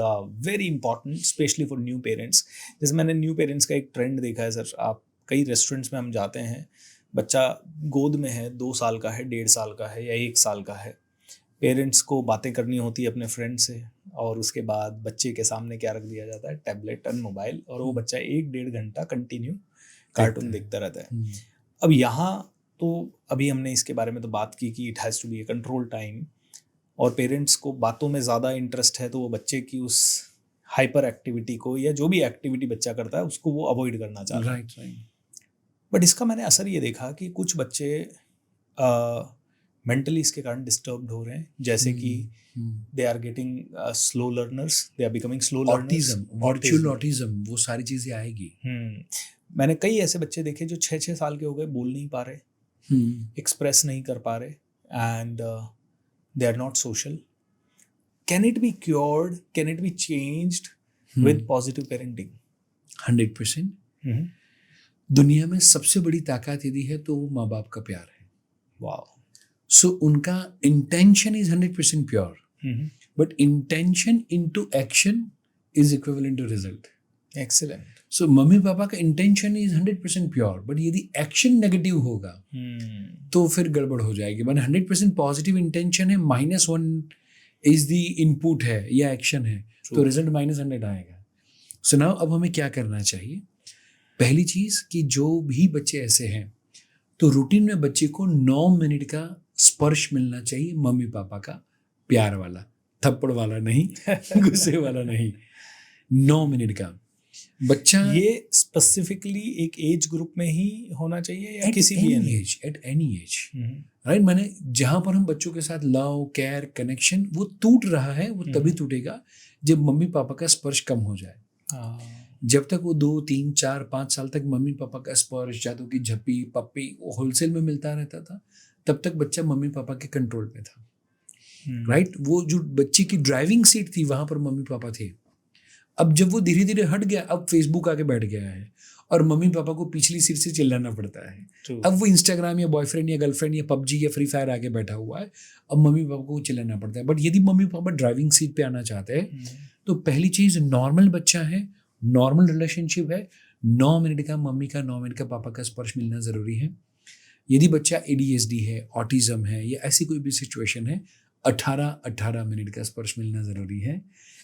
very important specially for new parents. जैसे मैंने न्यू पेरेंट्स का एक ट्रेंड देखा है सर, आप कई रेस्टोरेंट्स में हम जाते हैं, बच्चा गोद में है, 2 साल का है, 1.5 साल का है या 1 साल का है, पेरेंट्स को बातें करनी होती है अपने फ्रेंड से, और उसके बाद बच्चे के सामने क्या रख दिया जाता है? टैबलेट और मोबाइल, और वो बच्चा 1-1.5 घंटा कंटिन्यू कार्टून देखता रहता है। अब यहाँ तो अभी हमने इसके बारे में तो बात की कि it has to be a control time, और पेरेंट्स को बातों में ज़्यादा इंटरेस्ट है तो वो बच्चे की उस हाइपर एक्टिविटी को या जो भी एक्टिविटी बच्चा करता है उसको वो अवॉइड करना चाहता है। राइट। बट इसका मैंने असर ये देखा कि कुछ बच्चे मेंटली इसके कारण डिस्टर्ब्ड हो रहे हैं, जैसे कि they are getting slow learners, they are becoming slow learners, autism, virtual autism, वो सारी चीज़ें आएगी। मैंने कई ऐसे बच्चे देखे जो 6-6 साल के हो गए, बोल नहीं पा रहे, एक्सप्रेस नहीं कर पा रहे, and they are not social. Can it be cured, can it be changed with positive parenting? 100%। दुनिया में सबसे बड़ी ताकत यदि है तो वो माँ बाप का प्यार है। वाओ। सो उनका intention is 100% pure, but intention into action is equivalent to result. Excellent. So mummy papa का इंटेंशन इज 100% प्योर, बट यदि एक्शन नेगेटिव होगा तो फिर गड़बड़ हो जाएगी। मैंने 100% पॉजिटिव इंटेंशन है, -1 इज द इनपुट है या एक्शन है, तो रिजल्ट -100 आएगा। सो नाउ अब हमें क्या करना चाहिए? पहली चीज कि जो भी बच्चे ऐसे हैं तो रूटीन में बच्चे को 9 मिनट का स्पर्श मिलना चाहिए मम्मी पापा का, प्यार वाला, थप्पड़ वाला नहीं, गुस्से वाला नहीं। 9 मिनट का बच्चा, ये स्पेसिफिकली एक एज ग्रुप में ही होना चाहिए या किसी भी age? At any age, right. मैंने जहां पर हम बच्चों के साथ लव, केयर, कनेक्शन वो टूट रहा है, वो तभी टूटेगा जब मम्मी पापा का स्पर्श कम हो जाए। जब तक वो 2, 3, 4, 5 साल तक मम्मी पापा का स्पर्श, जादू की झप्पी, पप्पी वो होलसेल में मिलता रहता था, तब तक बच्चा मम्मी पापा के कंट्रोल में था, राइट। वो जो बच्चे की ड्राइविंग सीट थी वहां पर मम्मी पापा थे। अब जब वो धीरे धीरे हट गया, अब फेसबुक आके बैठ गया है और मम्मी पापा को पिछली सीट से चिल्लाना पड़ता है। अब वो इंस्टाग्राम या बॉयफ्रेंड या गर्लफ्रेंड या पबजी या फ्री फायर आके बैठा हुआ है, अब मम्मी पापा को चिल्लाना पड़ता है। बट यदि मम्मी पापा ड्राइविंग सीट पे आना चाहते हैं तो पहली चीज, नॉर्मल बच्चा है, नॉर्मल रिलेशनशिप है, 9 मिनट का मम्मी का, 9 मिनट का पापा का स्पर्श मिलना जरूरी है। यदि बच्चा ADHD है, ऑटिज्म है या ऐसी कोई भी सिचुएशन है, 18 मिनट का स्पर्श मिलना जरूरी है।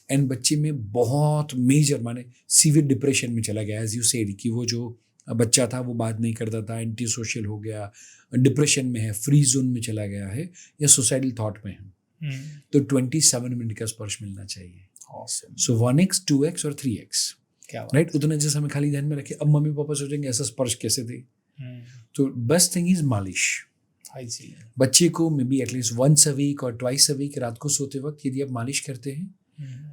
एंड बच्चे में बहुत मेजर माने सीवियर डिप्रेशन में चला गया, एज यू सेड कि वो जो बच्चा था वो बात नहीं करता था, एंटी सोशल हो गया, डिप्रेशन में है, फ्री जोन में चला गया है या सुसाइडल थॉट में है, तो 27 मिनट का स्पर्श मिलना चाहिए। सो 1x, 2x और 3x, राइट। उतना जैसा हमें खाली ध्यान में रखे। अब मम्मी पापा सोचेंगे ऐसा स्पर्श कैसे थे, तो बेस्ट थिंग इज मालिश। बच्चे को may be at least 1 a week और 2 a week रात को सोते वक्त यदि आप मालिश करते हैं,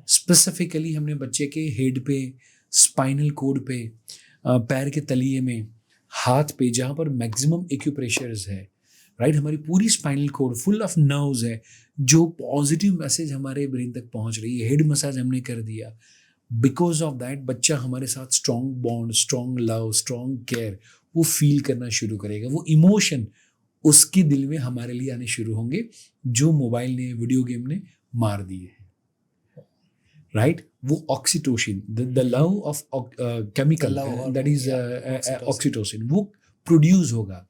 स्पेसिफिकली हमने बच्चे के हेड पे, स्पाइनल कोड पे, पैर के तलिए में, हाथ पे, जहाँ पर मैक्सिमम एक्यूप्रेशर्स है, राइट। हमारी पूरी spinal cord full of nerves है, जो पॉजिटिव मैसेज हमारे ब्रेन तक पहुँच रही है। हेड मसाज हमने कर दिया, बिकॉज ऑफ दैट बच्चा हमारे साथ strong bond, strong love, strong care वो फील करना शुरू करेगा। वो इमोशन उसके दिल में हमारे लिए आने शुरू होंगे जो मोबाइल ने, वीडियो गेम ने मार दिए हैं, राइट। वो oxytocin, the love of chemical that is oxytocin, वो प्रोड्यूस होगा।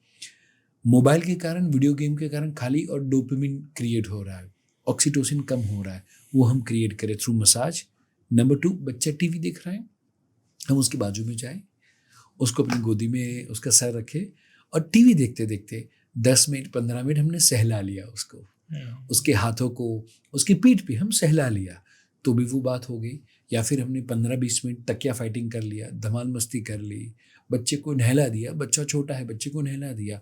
मोबाइल के कारण, वीडियो गेम के कारण खाली और डोपामिन क्रिएट हो रहा है, ऑक्सीटोसिन कम हो रहा है, वो हम क्रिएट करें थ्रू मसाज। नंबर 2, बच्चा टीवी देख रहा है, हम उसके बाजू में जाए, उसको अपनी गोदी में उसका सर रखे और टीवी देखते देखते 10 मिनट 15 मिनट हमने सहला लिया उसको, उसके हाथों को उसकी पीठ पे हम सहला लिया, तो भी वो बात हो गई। या फिर हमने 15-20 मिनट तकिया फाइटिंग कर लिया, धमाल मस्ती कर ली, बच्चे को नहला दिया, बच्चा छोटा है, बच्चे को नहला दिया।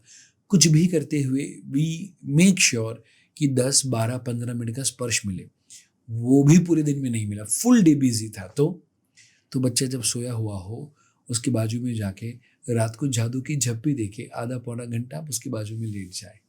कुछ भी करते हुए वी मेक श्योर कि 10, 12, 15 मिनट का स्पर्श मिले। वो भी पूरे दिन में नहीं मिला, फुल डे बिजी था, तो बच्चा जब सोया हुआ हो उसके बाजू में जाके रात को जादू की झप्पी देके आधा पौना घंटा आप उसके बाजू में लेट जाए।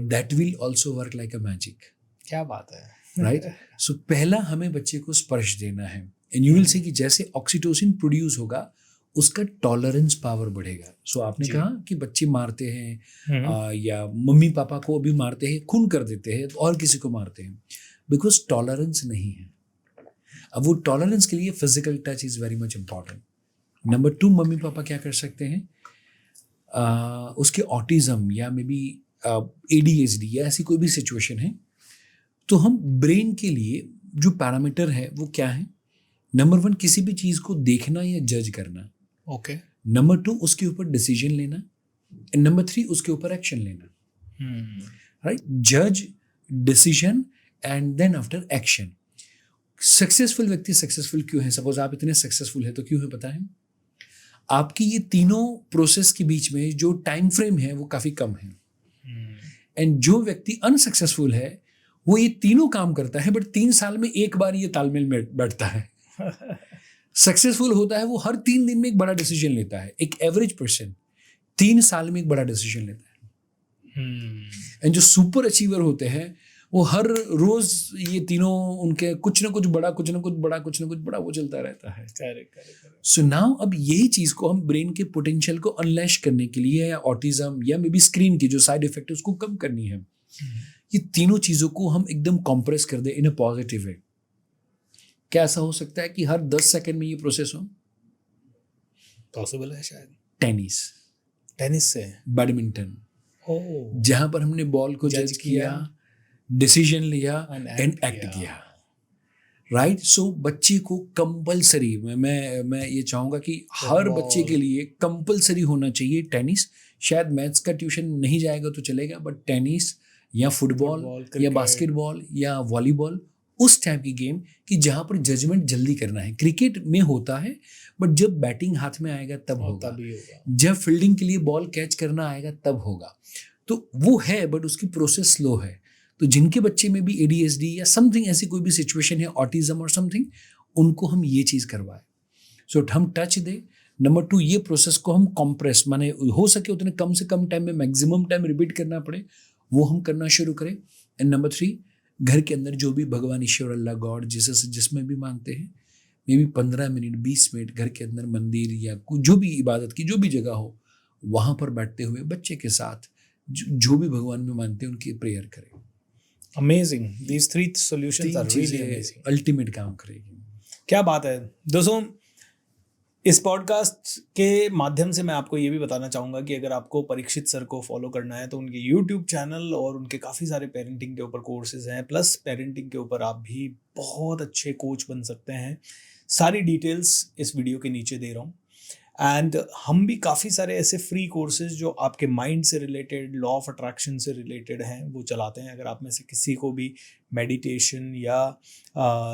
That will also work like a magic. क्या बात है, राइट। सो पहला हमें बच्चे को स्पर्श देना है, एंड यू विल से कि जैसे ऑक्सीटोसिन प्रोड्यूस होगा उसका टॉलरेंस पावर बढ़ेगा। सो आपने कहा कि बच्चे मारते हैं या मम्मी पापा को भी मारते हैं, खून कर देते हैं और किसी को मारते हैं, बिकॉज टॉलरेंस नहीं है। अब वो टॉलरेंस के लिए physical touch is very much important. Number 2, mummy papa क्या कर सकते हैं, उसके ऑटिज्म या मे बी ADHD या ऐसी कोई भी सिचुएशन है, तो हम ब्रेन के लिए जो पैरामीटर है वो क्या है। नंबर 1, किसी भी चीज़ को देखना या जज करना, ओके। नंबर 2, उसके ऊपर डिसीजन लेना, एंड नंबर 3, उसके ऊपर एक्शन लेना, राइट। जज, decision and then after action. Successful व्यक्ति सक्सेसफुल क्यों है, सपोज आप इतने सक्सेसफुल है तो क्यों है पता है, आपकी ये तीनों प्रोसेस के बीच में जो टाइम फ्रेम है वो काफ़ी कम है। एंड जो व्यक्ति अनसक्सेसफुल है वो ये तीनों काम करता है, बट 3 साल में एक बार ये तालमेल में बैठता है। सक्सेसफुल होता है वो हर 3 दिन में एक बड़ा डिसीजन लेता है। एक एवरेज पर्सन 3 साल में एक बड़ा डिसीजन लेता है। एंड जो सुपर अचीवर होते हैं वो हर रोज ये तीनों उनके कुछ ना कुछ बड़ा, कुछ ना कुछ बड़ा, कुछ ना कुछ बड़ा वो चलता रहता है। करेक्ट। सो नाउ अब यही चीज को हम ब्रेन के पोटेंशियल को अनलैश करने के लिए या ऑटिज्म या मे बी स्क्रीन की जो साइड इफेक्ट है उसको कम करनी है। ये तीनों चीजों को हम एकदम कॉम्प्रेस कर दे इन अ पॉजिटिव वे। क्या ऐसा हो सकता है कि हर 10 सेकंड में ये प्रोसेस हो? पॉसिबल है शायद। टेनिस से, बैडमिंटन, जहां पर हमने बॉल को जज किया, डिसीजन लिया एंड एक्ट किया, राइट. सो बच्चे को कंपलसरी, मैं ये चाहूँगा कि हर बच्चे के लिए कंपलसरी होना चाहिए टेनिस. शायद मैथ्स का ट्यूशन नहीं जाएगा तो चलेगा, बट टेनिस या फुटबॉल या क्रिकेट. बास्केटबॉल या वॉलीबॉल, उस टाइप की गेम कि जहाँ पर जजमेंट जल्दी करना है. क्रिकेट में होता है, बट जब बैटिंग हाथ में आएगा तब होगा, तभी होगा. जब फील्डिंग के लिए बॉल कैच करना आएगा तब होगा. तो वो है, बट उसकी प्रोसेस स्लो है. तो जिनके बच्चे में भी ADHD या समथिंग ऐसी कोई भी सिचुएशन है, ऑटिज्म और समथिंग, उनको हम ये चीज़ करवाएं. सो हम टच दे. नंबर 2, ये प्रोसेस को हम कॉम्प्रेस, माने हो सके उतने कम से कम टाइम में मैक्सिमम टाइम रिपीट करना पड़े, वो हम करना शुरू करें. एंड नंबर 3, घर के अंदर जो भी भगवान ईश्वर, अल्लाह, गॉड, जीसस जिसमें भी मानते हैं, मे भी 15 मिनट 20 मिनट घर के अंदर मंदिर या जो भी इबादत की जो भी जगह हो, वहाँ पर बैठते हुए बच्चे के साथ जो भी भगवान में मानते हैं उनकी प्रेयर करें. Amazing. These 3 solutions are really amazing. Ultimate काम करेगी. क्या बात है दोस्तों. इस पॉडकास्ट के माध्यम से मैं आपको ये भी बताना चाहूँगा कि अगर आपको परीक्षित सर को फॉलो करना है तो उनके यूट्यूब चैनल और उनके काफ़ी सारे पेरेंटिंग के ऊपर कोर्सेज हैं, प्लस पेरेंटिंग के ऊपर आप भी बहुत अच्छे कोच बन सकते हैं. सारी डिटेल्स इस वीडियो के नीचे दे रहा हूँ. एंड हम भी काफ़ी सारे ऐसे फ्री कोर्सेज जो आपके माइंड से रिलेटेड, लॉ ऑफ अट्रैक्शन से रिलेटेड हैं, वो चलाते हैं. अगर आप में से किसी को भी मेडिटेशन या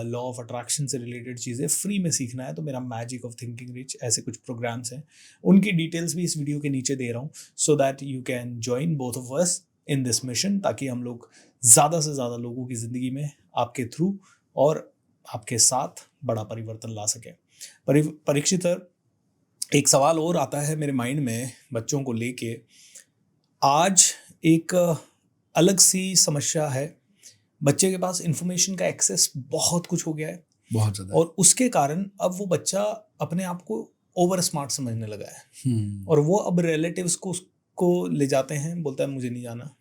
लॉ ऑफ अट्रैक्शन से रिलेटेड चीज़ें फ्री में सीखना है तो मेरा मैजिक ऑफ थिंकिंग रिच ऐसे कुछ प्रोग्राम्स हैं, उनकी डिटेल्स भी इस वीडियो के नीचे दे रहा हूँ, so that you can join both of us in this mission, ताकि हम लोग ज़्यादा से ज़्यादा लोगों की ज़िंदगी में आपके थ्रू और आपके साथ बड़ा परिवर्तन ला सकें. परीक्षित सर, एक सवाल और आता है मेरे माइंड में बच्चों को लेके. आज एक अलग सी समस्या है, बच्चे के पास इंफॉर्मेशन का एक्सेस बहुत कुछ हो गया है, बहुत ज़्यादा, और उसके कारण अब वो बच्चा अपने आप को ओवर स्मार्ट समझने लगा है. और वो अब रिलेटिव्स को उसको ले जाते हैं, बोलता है मुझे नहीं जाना,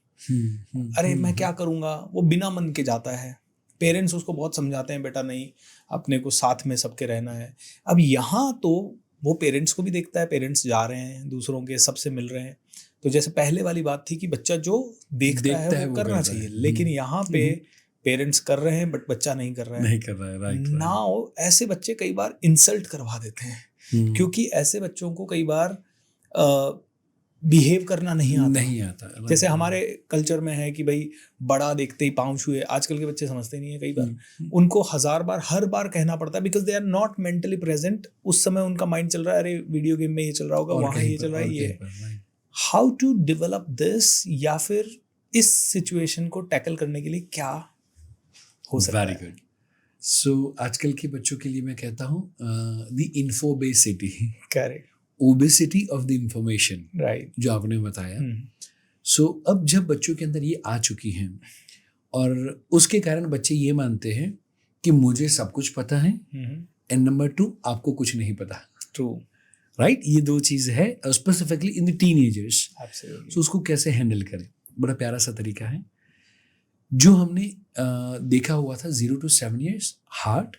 अरे मैं क्या करूँगा. वो बिना मन के जाता है. पेरेंट्स उसको बहुत समझाते हैं, बेटा नहीं, अपने को साथ में सबके रहना है. अब यहाँ तो वो पेरेंट्स को भी देखता है, पेरेंट्स जा रहे हैं दूसरों के, सबसे मिल रहे हैं. तो जैसे पहले वाली बात थी कि बच्चा जो देखता है वो करना चाहिए, लेकिन यहाँ पे पेरेंट्स कर रहे हैं बट बच्चा नहीं कर रहा है. राइट. नाउ ऐसे बच्चे कई बार इंसल्ट करवा देते हैं, क्योंकि ऐसे बच्चों को कई बार बिहेव करना नहीं आता. जैसे हमारे कल्चर में है कि भाई बड़ा देखते ही पाँव छुए. आजकल के बच्चे समझते नहीं है, कई बार उनको 1000 बार हर बार कहना पड़ता है, because they are not mentally present. उस समय उनका माइंड चल रहा है, अरे वीडियो गेम में ये चल रहा होगा, वहाँ ये चल रहा है, ये. हाउ टू डेवलप दिस, या फिर इस सिचुएशन को टैकल करने के लिए क्या हो सकता है? Very good. सो आजकल के बच्चों के लिए मैं कहता हूँ the infobesity, correct, obesity of the information, right, जो आपने बताया. सो अब जब बच्चों के अंदर ये आ चुकी हैं और उसके कारण बच्चे ये मानते हैं कि मुझे सब कुछ पता है, एंड नंबर 2, आपको कुछ नहीं पता. True, right. ये 2 चीज़ है स्पेसिफिकली इन द टीनेजर्स. सो उसको कैसे हैंडल करें, बड़ा प्यारा सा तरीका है जो हमने देखा हुआ था. 0 to 7 years heart,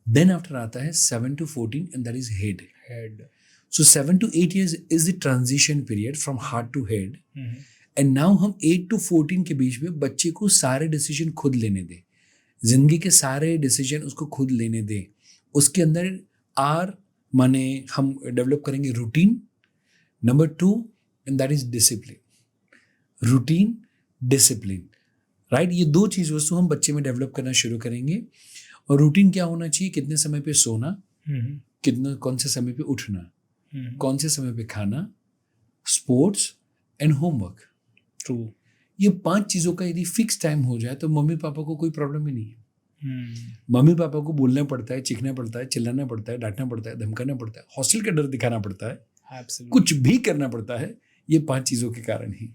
then after आता है 7 to 14 and that is head. So 7 to 8 years is the transition period from heart to head. And now हम 8 to 14 के बीच में बच्चे को सारे डिसीजन खुद लेने दें, जिंदगी के सारे डिसीजन उसको खुद लेने दें. उसके अंदर माने हम डेवलप करेंगे routine. Number 2, and that is discipline. Routine, discipline, right. ये 2 चीज़ वस्तु हम बच्चे में डेवलप करना शुरू करेंगे. और रूटीन क्या होना चाहिए, कितने समय पे सोना, कौन से समय पे उठना, कौन से समय पे खाना, स्पोर्ट्स एंड होमवर्क. ट्रू. ये 5 चीज़ों का यदि फिक्स टाइम हो जाए तो मम्मी पापा को कोई प्रॉब्लम ही नहीं है. मम्मी पापा को बोलना पड़ता है, चिखना पड़ता है, चिल्लाना पड़ता है, डांटना पड़ता है, धमकाना पड़ता है, हॉस्टल का डर दिखाना पड़ता है, कुछ भी करना पड़ता है, ये 5 चीज़ों के कारण ही.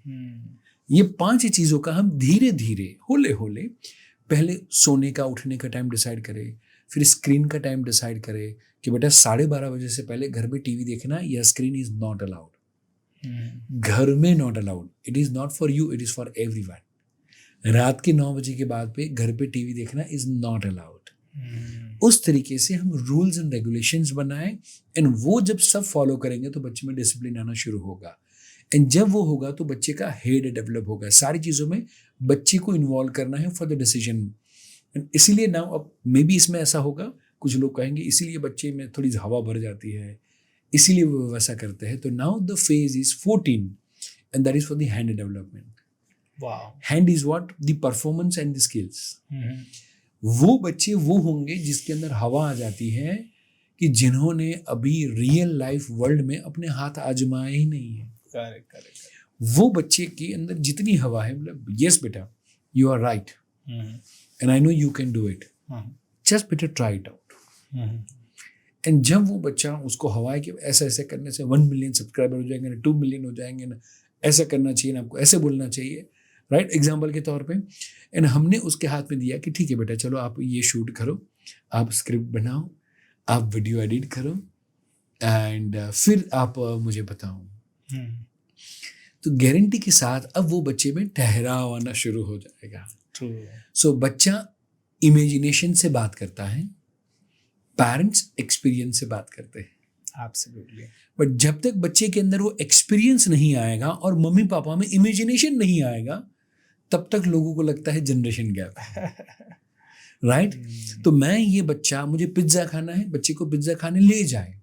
ये 5 चीज़ों का हम धीरे धीरे होले होले पहले सोने का, उठने का टाइम डिसाइड करें, फिर स्क्रीन का टाइम डिसाइड करें कि बेटा 12:30 बजे से पहले घर में टीवी देखना या स्क्रीन इज नॉट अलाउड. घर में not allowed, it is not for you, it is for everyone. रात के 9 बजे के बाद पे घर पे टीवी देखना इज नॉट अलाउड. उस तरीके से हम रूल्स एंड रेगुलेशंस बनाएं, एंड वो जब सब फॉलो करेंगे तो बच्चे में डिसिप्लिन आना शुरू होगा. एंड जब वो होगा तो बच्चे का हेड डेवलप होगा. सारी चीज़ों में बच्चे को इन्वॉल्व करना है फॉर द डिसीजन. इसीलिए ना अब मे बी इसमें ऐसा होगा, कुछ लोग कहेंगे इसीलिए बच्चे में थोड़ी हवा भर जाती है, इसीलिए वो वैसा करते हैं. तो now the phase is 14 and that is for the hand development. Wow. Hand is what the performance and the skills. वो बच्चे वो होंगे जिसके अंदर हवा आ जाती है कि जिन्होंने अभी रियल लाइफ वर्ल्ड में अपने हाथ आजमाए ही नहीं है. करेक्ट. वो बच्चे के अंदर जितनी हवा है, मतलब यस बेटा you are right and I know you can do it, just बेटा ट्राई इट आउट. एंड जब वो बच्चा उसको हवा है कि ऐसा ऐसे करने से 1 मिलियन सब्सक्राइबर हो जाएंगे ना, 2 मिलियन हो जाएंगे ना, ऐसा करना चाहिए ना, आपको ऐसे बोलना चाहिए, राइट, एग्जाम्पल के तौर पे. एंड हमने उसके हाथ में दिया कि ठीक है बेटा चलो आप ये शूट करो, आप स्क्रिप्ट बनाओ, आप वीडियो एडिट करो एंड फिर आप मुझे बताओ. तो गारंटी के साथ अब वो बच्चे में ठहराव आना शुरू हो जाएगा. सो बच्चा इमेजिनेशन से बात करता है, पेरेंट्स एक्सपीरियंस से बात करते हैं. एब्सोल्युटली. बट जब तक बच्चे के अंदर वो एक्सपीरियंस नहीं आएगा और मम्मी पापा में इमेजिनेशन नहीं आएगा, तब तक लोगों को लगता है जनरेशन गैप है. राइट. तो मैं ये बच्चा, मुझे पिज्ज़ा खाना है, बच्चे को पिज्ज़ा खाने ले जाए,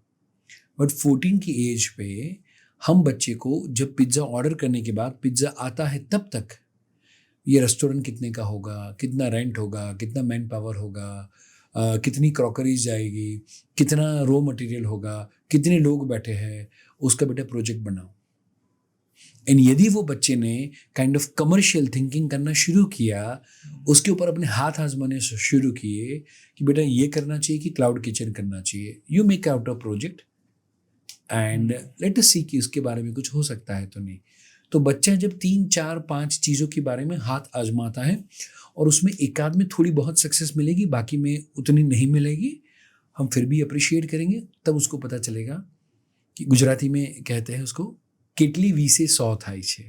बट 14 की एज पे हम बच्चे को जब पिज्ज़ा ऑर्डर करने के बाद पिज्ज़ा आता है तब तक ये रेस्टोरेंट कितने का होगा, कितना रेंट होगा, कितना मैन पावर होगा, कितनी क्रॉकरीज जाएगी, कितना रॉ मटेरियल होगा, कितने लोग बैठे हैं, उसका बेटा प्रोजेक्ट बनाओ. एंड यदि वो बच्चे ने काइंड ऑफ कमर्शियल थिंकिंग करना शुरू किया, उसके ऊपर अपने हाथ आजमाने शुरू किए कि बेटा ये करना चाहिए कि क्लाउड किचन करना चाहिए, you make out a project and let us see कि उसके बारे में कुछ हो सकता है तो नहीं. तो बच्चा जब 3, 4, 5 चीज़ों के बारे में हाथ आजमाता है और उसमें एक आध में थोड़ी बहुत सक्सेस मिलेगी, बाकी में उतनी नहीं मिलेगी, हम फिर भी अप्रिशिएट करेंगे. तब उसको पता चलेगा कि गुजराती में कहते हैं उसको કેટલી વીસે 100 થાય છે,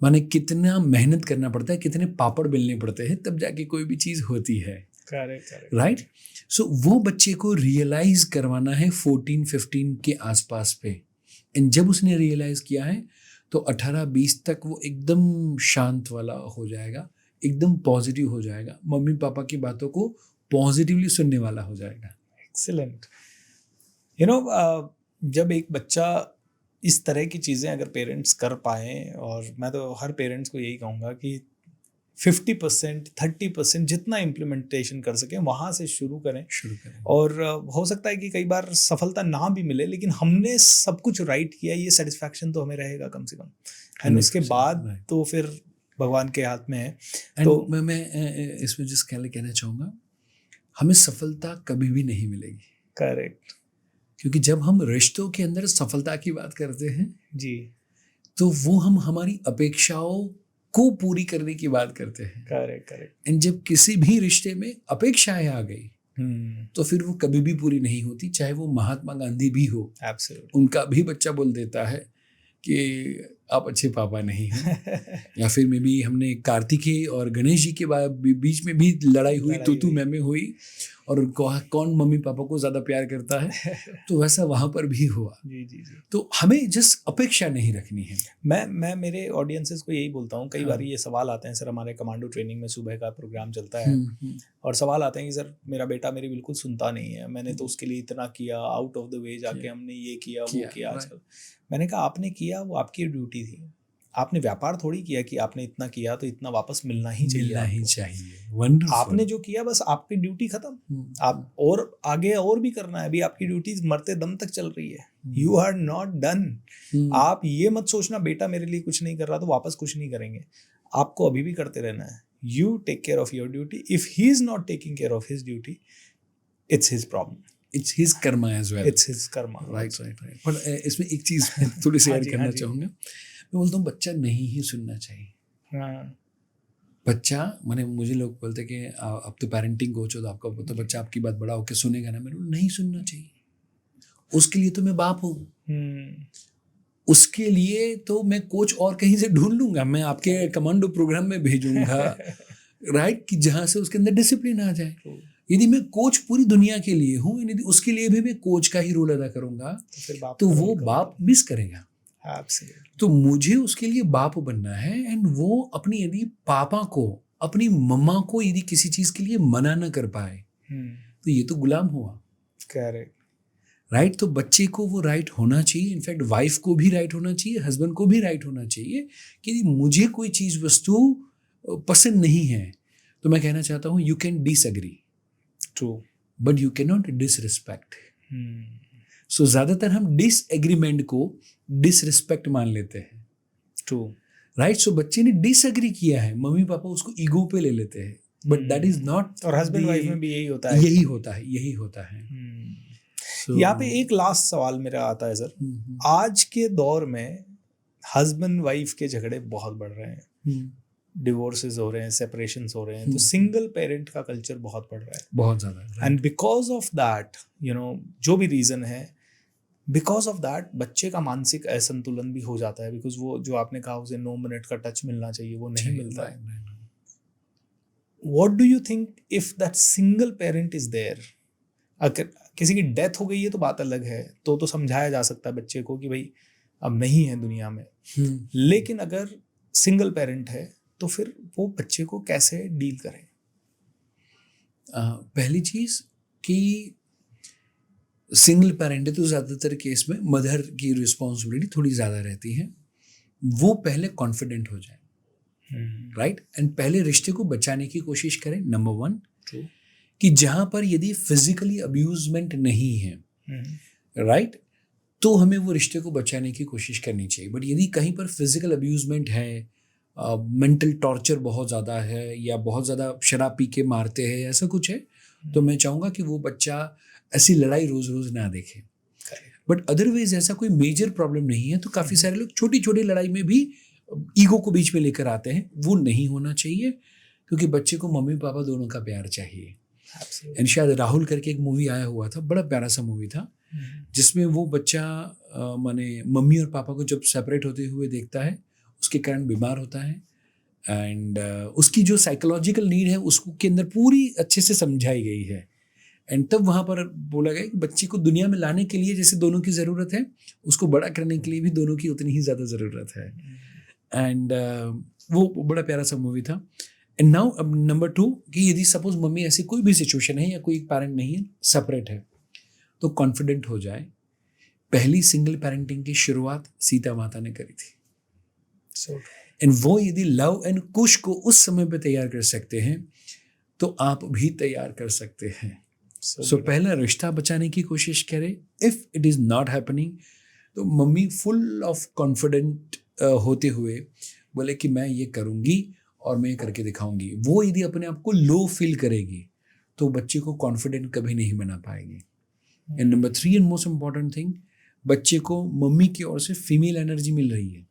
माने कितना मेहनत करना पड़ता है, कितने पापड़ बेलने पड़ते हैं, तब जाके कोई भी चीज़ होती है. करेक्ट. राइट. सो वो बच्चे को रियलाइज करवाना है 14-15 के आसपास पे. एंड जब उसने रियलाइज किया है तो 18-20 तक वो एकदम शांत वाला हो जाएगा, एकदम पॉजिटिव हो जाएगा, मम्मी पापा की बातों को पॉजिटिवली सुनने वाला हो जाएगा. एक्सीलेंट. यू नो, जब एक बच्चा इस तरह की चीज़ें अगर पेरेंट्स कर पाएँ, और मैं तो हर पेरेंट्स को यही कहूँगा कि 50%, 30% जितना इम्प्लीमेंटेशन कर सकें वहाँ से शुरू करें. और हो सकता है कि कई बार सफलता ना भी मिले, लेकिन हमने सब कुछ राइट किया, ये सेटिस्फैक्शन तो हमें रहेगा कम से कम. एंड उसके बाद तो फिर भगवान के हाथ में है. तो मैं इसमें जिस कहना चाहूँगा, हमें सफलता कभी भी नहीं मिलेगी. करेक्ट. क्योंकि जब हम रिश्तों के अंदर सफलता की बात करते हैं जी, तो वो हम हमारी अपेक्षाओं को पूरी करने की बात करते हैं. करेक्ट. एंड जब किसी भी रिश्ते में अपेक्षाएं आ गई तो फिर वो कभी भी पूरी नहीं होती, चाहे वो महात्मा गांधी भी हो. एब्सोल्युटली. उनका भी बच्चा बोल देता है कि आप अच्छे पापा नहीं हैं. या फिर में भी हमने कार्तिकेय और गणेश जी के बीच में भी लड़ाई हुई, तू मैं हुई, और कौन मम्मी पापा को ज़्यादा प्यार करता है, तो वैसा वहाँ पर भी हुआ. जी. तो हमें जस्ट अपेक्षा नहीं रखनी है. मैं मेरे ऑडियंसेस को यही बोलता हूँ. कई बार ये सवाल आते हैं, सर हमारे कमांडो ट्रेनिंग में सुबह का प्रोग्राम चलता है, और सवाल आते हैं कि सर मेरा बेटा मेरी बिल्कुल सुनता नहीं है, मैंने तो उसके लिए इतना किया, आउट ऑफ द वे जाके हमने ये किया वो किया. आजकल मैंने कहा आपने किया, वो आपकी ड्यूटी थी. आपने व्यापार थोड़ी किया कि आपने इतना किया तो इतना वापस मिलना ही चाहिए. वंडरफुल. आपने जो किया बस आपकी ड्यूटी खत्म. आप और आगे और भी करना है. अभी आपकी ड्यूटी मरते दम तक चल रही है. You are not done. आप ये मत सोचना बेटा मेरे लिए कुछ नहीं कर रहा तो वापस कुछ नहीं करेंगे. आपको अभी भी करते रहना है. You take care of your duty. If he is not taking care of his duty, it's his problem. It's his karma as well. It's his karma. Right. पर इसमें एक चीज़ मैं थोड़ी सी ऐड करना चाहूँगा. मैं बोलता हूँ बच्चा नहीं ही सुनना चाहिए. हाँ. बच्चा, माने मुझे लोग बोलते कि आप तो पेरेंटिंग कोच हो तो आपका तो बच्चा आपकी बात बड़ा होकर सुनेगा ना. मैंने नहीं सुनना चाहिए. उसके लिए तो मैं बाप हूँ. उसके लिए तो मैं कोच और कहीं से ढूंढ लूंगा, मैं आपके कमांडो प्रोग्राम में भेजूंगा. राइट. कि जहाँ से उसके अंदर डिसिप्लिन आ जाए. यदि मैं कोच पूरी दुनिया के लिए हूँ, यदि उसके लिए भी मैं कोच का ही रोल अदा करूंगा, तो वो बाप मिस करेगा. Absolutely. तो मुझे उसके लिए बाप बनना है. एंड वो अपनी यदि पापा को अपनी मम्मा को यदि किसी चीज के लिए मना न कर पाए तो ये तो गुलाम हुआ, करेक्ट। राइट। तो बच्चे को वो राइट होना चाहिए, इनफैक्ट वाइफ को भी राइट होना चाहिए, हस्बैंड को भी राइट होना चाहिए कि यदि मुझे कोई चीज वस्तु पसंद नहीं है तो मैं कहना चाहता हूँ you can disagree, true, but you can not disrespect. So ज्यादातर हम डिसएग्रीमेंट को डिसरिस्पेक्ट मान लेते हैं, ट्रू, राइट। सो बच्चे ने डिसएग्री किया है, मम्मी पापा उसको ईगो पे ले लेते हैं, बट दैट इज नॉट। और हस्बैंड वाइफ में भी यही होता है। यही होता है, यही होता है। So, यहाँ पे एक लास्ट सवाल मेरा आता है सर, आज के दौर में हस्बैंड वाइफ के झगड़े बहुत बढ़ रहे हैं, डिवोर्सेस हो रहे हैं, सेपरेशंस हो रहे हैं, तो सिंगल पेरेंट का कल्चर बहुत बढ़ रहा है, बहुत ज्यादा। एंड बिकॉज ऑफ दैट जो भी रीजन है, बिकॉज ऑफ दैट बच्चे का मानसिक असंतुलन भी हो जाता है, बिकॉज वो जो आपने कहा उसे 9 मिनट का टच मिलना चाहिए, वो नहीं मिलता है। What do you think if that single parent is there? अगर किसी की डेथ हो गई है तो बात अलग है, तो समझाया जा सकता है बच्चे को कि भाई अब नहीं है दुनिया में, लेकिन अगर सिंगल पेरेंट है तो फिर वो बच्चे को कैसे डील करें? पहली चीज कि सिंगल पेरेंट है तो ज़्यादातर केस में मदर की रिस्पॉन्सिबिलिटी थोड़ी ज़्यादा रहती है, वो पहले कॉन्फिडेंट हो जाए, राइट, एंड पहले रिश्ते को बचाने की कोशिश करें। नंबर 1 कि जहाँ पर यदि फिजिकली अब्यूजमेंट नहीं है, राइट, तो हमें वो रिश्ते को बचाने की कोशिश करनी चाहिए। बट यदि कहीं पर फिजिकल अब्यूजमेंट है, मेंटल टॉर्चर बहुत ज़्यादा है, या बहुत ज़्यादा शराब पी के मारते हैं, ऐसा कुछ है, तो मैं चाहूँगा कि वो बच्चा ऐसी लड़ाई रोज़ रोज़ ना देखे। बट अदरवाइज ऐसा कोई मेजर प्रॉब्लम नहीं है, तो काफ़ी सारे लोग छोटी छोटी लड़ाई में भी ईगो को बीच में लेकर आते हैं, वो नहीं होना चाहिए, क्योंकि बच्चे को मम्मी पापा दोनों का प्यार चाहिए। एंड शायद राहुल करके एक मूवी आया हुआ था, बड़ा प्यारा सा मूवी था, जिसमें वो बच्चा माने मम्मी और पापा को जब सेपरेट होते हुए देखता है, उसके कारण बीमार होता है, एंड उसकी जो साइकोलॉजिकल नीड है उसको के अंदर पूरी अच्छे से समझाई गई है। एंड तब वहाँ पर बोला गया कि बच्चे को दुनिया में लाने के लिए जैसे दोनों की ज़रूरत है, उसको बड़ा करने के लिए भी दोनों की उतनी ही ज़्यादा ज़रूरत है। एंड वो बड़ा प्यारा सा मूवी था। एंड नाउ अब नंबर 2 कि यदि सपोज मम्मी ऐसी कोई भी सिचुएशन है या कोई पेरेंट नहीं है, सेपरेट है, तो कॉन्फिडेंट हो जाए। पहली सिंगल पेरेंटिंग की शुरुआत सीता माता ने करी थी, एंड वो यदि लव एंड कुश को उस समय पे तैयार कर सकते हैं तो आप भी तैयार कर सकते हैं। सो पहला रिश्ता बचाने की कोशिश करें। If it is not happening तो मम्मी फुल ऑफ कॉन्फिडेंट होते हुए बोले कि मैं ये करूँगी और मैं ये करके दिखाऊंगी। वो यदि अपने आप को लो फील करेगी तो बच्चे को कॉन्फिडेंट कभी नहीं बना पाएगी। And number 3 and most important thing, बच्चे को मम्मी की ओर से फीमेल एनर्जी मिल रही है,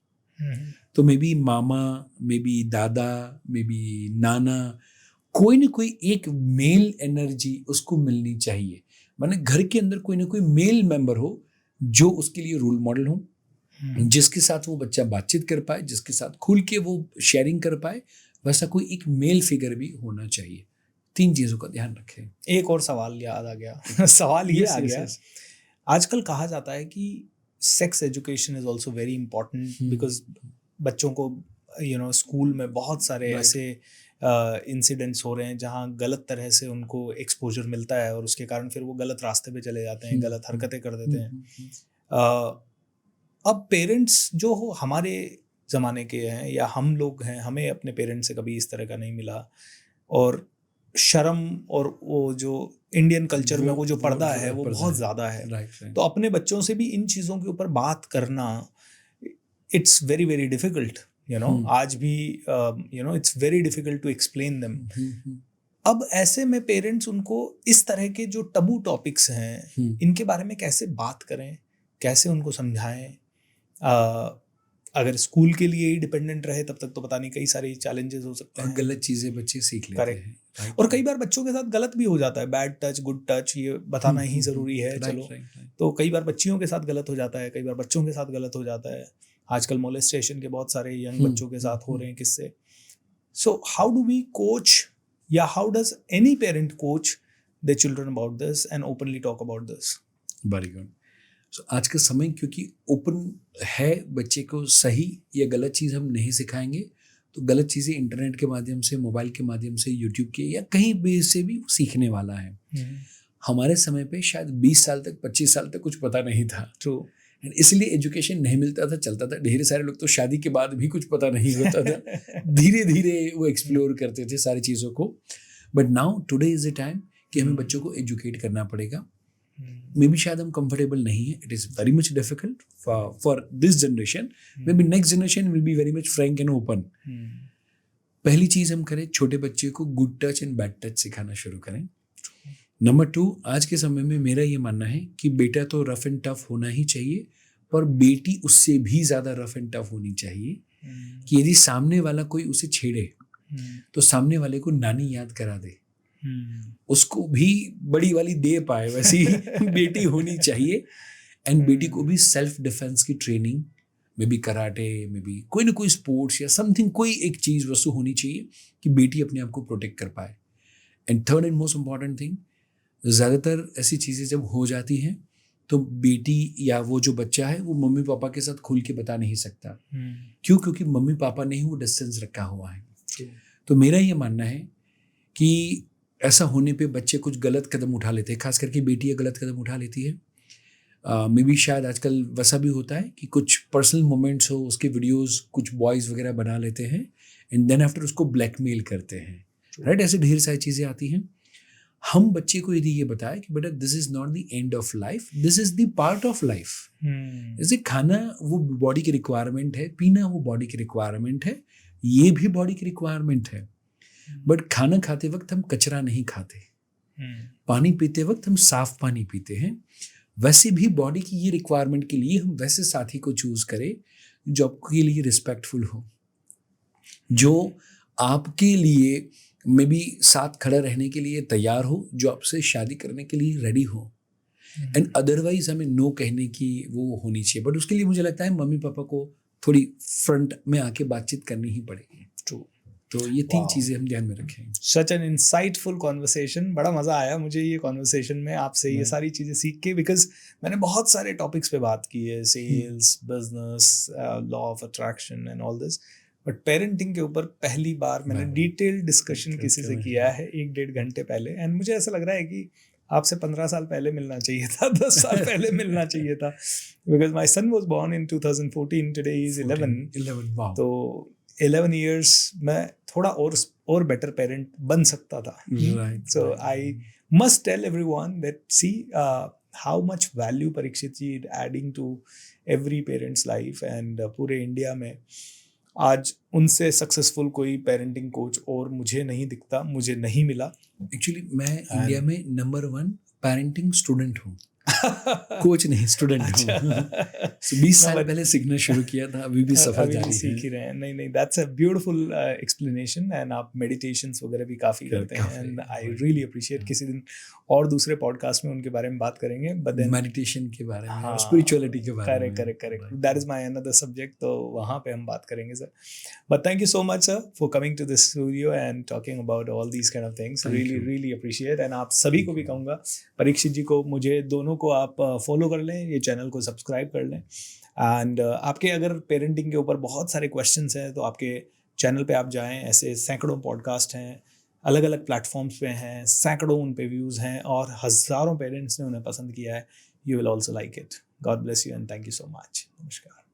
तो may be mama, may be दादा, मे बी नाना, कोई ना कोई एक मेल एनर्जी उसको मिलनी चाहिए। माने घर के अंदर कोई ना कोई मेल मेंबर हो जो उसके लिए रोल मॉडल हो, जिसके साथ वो बच्चा बातचीत कर पाए, जिसके साथ खुल के वो शेयरिंग कर पाए, वैसा कोई एक मेल फिगर भी होना चाहिए। 3 चीज़ों का ध्यान रखें। एक और सवाल याद आ गया सवाल ये आ गया, आजकल कहा जाता है कि sex education is also very important, because बच्चों को स्कूल में बहुत सारे ऐसे इंसिडेंट्स हो रहे हैं जहाँ गलत तरह से उनको एक्सपोजर मिलता है और उसके कारण फिर वो गलत रास्ते पे चले जाते हैं, गलत हरकतें कर देते हैं। अब पेरेंट्स जो हो हमारे ज़माने के हैं या हम लोग हैं, हमें अपने पेरेंट्स से कभी इस तरह का नहीं मिला, और शर्म और वो जो इंडियन कल्चर में वो जो पर्दा है वो बहुत ज़्यादा है। तो अपने बच्चों से भी इन चीज़ों के ऊपर बात करना, इट्स वेरी वेरी डिफ़िकल्ट, आज भी it's very difficult to explain them. अब ऐसे में पेरेंट्स उनको इस तरह के जो टबू टॉपिक्स हैं इनके बारे में कैसे बात करें, कैसे उनको समझाएं? अगर स्कूल के लिए ही डिपेंडेंट रहे तब तक तो पता नहीं, कई सारे चैलेंजेस हो सकते हैं, गलत चीज़ें बच्चे सीख लेते हैं, और कई बार बच्चों के साथ गलत भी हो जाता है, बैड टच गुड टच ये बताना ही ज़रूरी है। चलो, तो कई बार बच्चियों के साथ गलत हो जाता है, कई बार बच्चों के साथ गलत हो जाता है। आजकल मोलेस्टेशन के बहुत सारे यंग बच्चों के साथ हो रहे हैं किससे। So how do we coach, या how does any parent coach their children about this and openly talk about this? Very good. So आज का समय क्योंकि ओपन है, बच्चे को सही या गलत चीज़ हम नहीं सिखाएंगे तो गलत चीज़ें इंटरनेट के माध्यम से, मोबाइल के माध्यम से, यूट्यूब के या कहीं भी से भी वो सीखने वाला है। हमारे समय पे शायद 20 साल तक, 25 साल तक कुछ पता नहीं था। ट्रू। इसलिए एजुकेशन नहीं मिलता था, चलता था। ढेर सारे लोग तो शादी के बाद भी कुछ पता नहीं होता था, धीरे धीरे वो एक्सप्लोर करते थे सारी चीज़ों को। But now today is the time कि हमें बच्चों को एजुकेट करना पड़ेगा। मे बी शायद हम कंफर्टेबल नहीं है, it is very much difficult for this generation. May be next generation will be very much Frank and open. पहली चीज़ हम करें, छोटे बच्चे को good touch and bad touch सिखाना शुरू करें। नंबर 2, आज के समय में मेरा ये मानना है कि बेटा तो रफ एंड टफ होना ही चाहिए, पर बेटी उससे भी ज़्यादा रफ एंड टफ होनी चाहिए। कि यदि सामने वाला कोई उसे छेड़े तो सामने वाले को नानी याद करा दे, उसको भी बड़ी वाली दे पाए, वैसी बेटी होनी चाहिए। एंड बेटी को भी सेल्फ डिफेंस की training, may be karate, may be कोई ना कोई स्पोर्ट्स या समथिंग, कोई एक चीज़ वस्तु होनी चाहिए कि बेटी अपने आप को प्रोटेक्ट कर पाए। And third and most important thing, ज़्यादातर ऐसी चीज़ें जब हो जाती हैं तो बेटी या वो जो बच्चा है वो मम्मी पापा के साथ खुल के बता नहीं सकता। क्यों? क्योंकि मम्मी पापा ने ही वो डिस्टेंस रखा हुआ है। तो मेरा ये मानना है कि ऐसा होने पे बच्चे कुछ गलत कदम उठा लेते हैं, खास करके बेटियाँ गलत कदम उठा लेती है। मे बी शायद आजकल वैसा भी होता है कि कुछ पर्सनल मोमेंट्स हो, उसके वीडियोस कुछ बॉयज़ वगैरह बना लेते हैं एंड देन आफ्टर उसको ब्लैकमेल करते हैं, राइट? ऐसे ढेर सारी चीज़ें आती हैं। हम बच्चे को यदि ये बताएं कि बेटा this is not the end of life, this is the part of life. जैसे खाना वो बॉडी की रिक्वायरमेंट है, पीना वो बॉडी की रिक्वायरमेंट है, ये भी बॉडी की रिक्वायरमेंट है। बट खाना खाते वक्त हम कचरा नहीं खाते, पानी पीते वक्त हम साफ पानी पीते हैं। वैसे भी बॉडी की ये रिक्वायरमेंट के लिए हम वैसे साथी को चूज करें जो आपके लिए रिस्पेक्टफुल हो, जो आपके लिए मे बी साथ खड़ा रहने के लिए तैयार हो, जो आपसे शादी करने के लिए रेडी हो। एंड अदरवाइज हमें नो कहने की वो होनी चाहिए। बट उसके लिए मुझे लगता है मम्मी पापा को थोड़ी फ्रंट में आके बातचीत करनी ही पड़ेगी। ट्रू। तो ये 3 चीज़ें हम ध्यान में रखें। Such an insightful conversation. बड़ा मज़ा आया मुझे ये कॉन्वर्सेशन में आपसे ये सारी चीज़ें सीख के, बिकॉज मैंने बहुत सारे टॉपिक्स पे बात की है, sales, business, law of attraction and all this, but parenting के ऊपर पहली बार मैंने डिटेल्ड डिस्कशन किसी से किया है 1-1.5 घंटे पहले। एंड मुझे ऐसा लग रहा है कि आपसे 15 साल पहले मिलना चाहिए था, 10 साल पहले मिलना चाहिए था, because my son was born in 2014, today he is 11। तो 11 ईयर्स में थोड़ा और बेटर पेरेंट बन सकता था। So I must tell everyone that see how much value Parikshit ji adding to every parents life. And पूरे इंडिया में आज उनसे सक्सेसफुल कोई पेरेंटिंग कोच और मुझे नहीं दिखता, मुझे नहीं मिला। एक्चुअली मैं इंडिया में नंबर 1 पेरेंटिंग स्टूडेंट हूँ, कोच नहीं, स्टूडेंट हूँ। 20 साल पहले सीखना शुरू किया था, अभी भी सफर जारी है, सीख ही रहे हैं। नहीं, that's a beautiful explanation. And आप मेडिटेशंस वगैरह भी काफ़ी करते हैं, एंड आई रियली अप्रिशिएट। किसी दिन और दूसरे पॉडकास्ट में उनके बारे में बात करेंगे, बट देन मेडिटेशन के बारे में, स्पिरिचुअलिटी के बारे में। Correct, that is my another subject, तो वहाँ पे हम बात करेंगे sir. But thank you so much sir for coming to this studio and talking about all these kind of things. Really appreciate. And आप सभी को भी कहूँगा, परीक्षित जी को, मुझे, दोनों को आप फॉलो कर लें, ये चैनल को सब्सक्राइब कर लें। एंड आपके अगर पेरेंटिंग के ऊपर बहुत सारे क्वेश्चंस हैं तो आपके चैनल पे आप जाएं, ऐसे सैकड़ों पॉडकास्ट हैं, अलग अलग प्लेटफॉर्म्स पे हैं, सैकड़ों उन पे व्यूज़ हैं और हज़ारों पेरेंट्स ने उन्हें पसंद किया है। You will also like it. God bless you and thank you so much. नमस्कार।